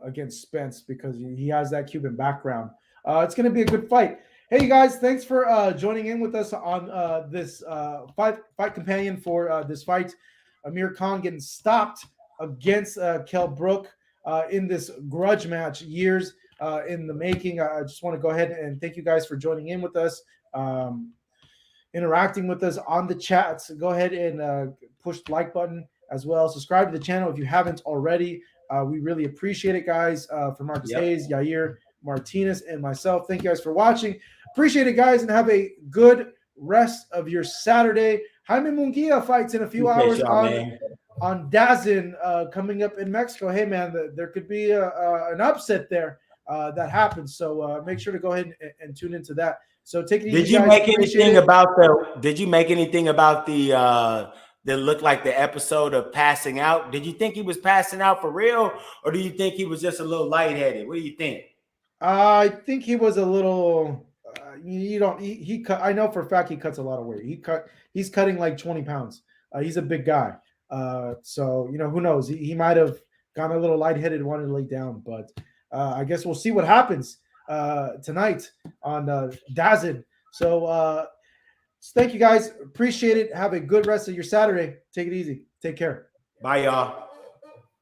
against Spence because he has that Cuban background. It's going to be a good fight. Hey, you guys, thanks for joining in with us on this fight companion for this fight. Amir Khan getting stopped against Kell Brook in this grudge match, years in the making. I just want to go ahead and thank you guys for joining in with us, interacting with us on the chat. So go ahead and push the like button as well. Subscribe to the channel if you haven't already. We really appreciate it, guys. For Marcus Hayes, Yair Martinez, and myself, thank you guys for watching. Appreciate it, guys, and have a good rest of your Saturday. Jaime Munguia fights in a few hours on DAZN coming up in Mexico. Hey, man, there could be an upset there that happens. So make sure to go ahead and tune into that. So take it easy. Did you make anything about the that looked like the episode of passing out? Did you think he was passing out for real, or do you think he was just a little lightheaded? What do you think? I think he was a little. He cut. I know for a fact he cuts a lot of weight. He's cutting like 20 pounds. He's a big guy. So who knows? He might have gone a little lightheaded, wanted to lay down, but I guess we'll see what happens tonight on DAZN. So thank you guys. Appreciate it. Have a good rest of your Saturday. Take it easy. Take care. Bye, y'all.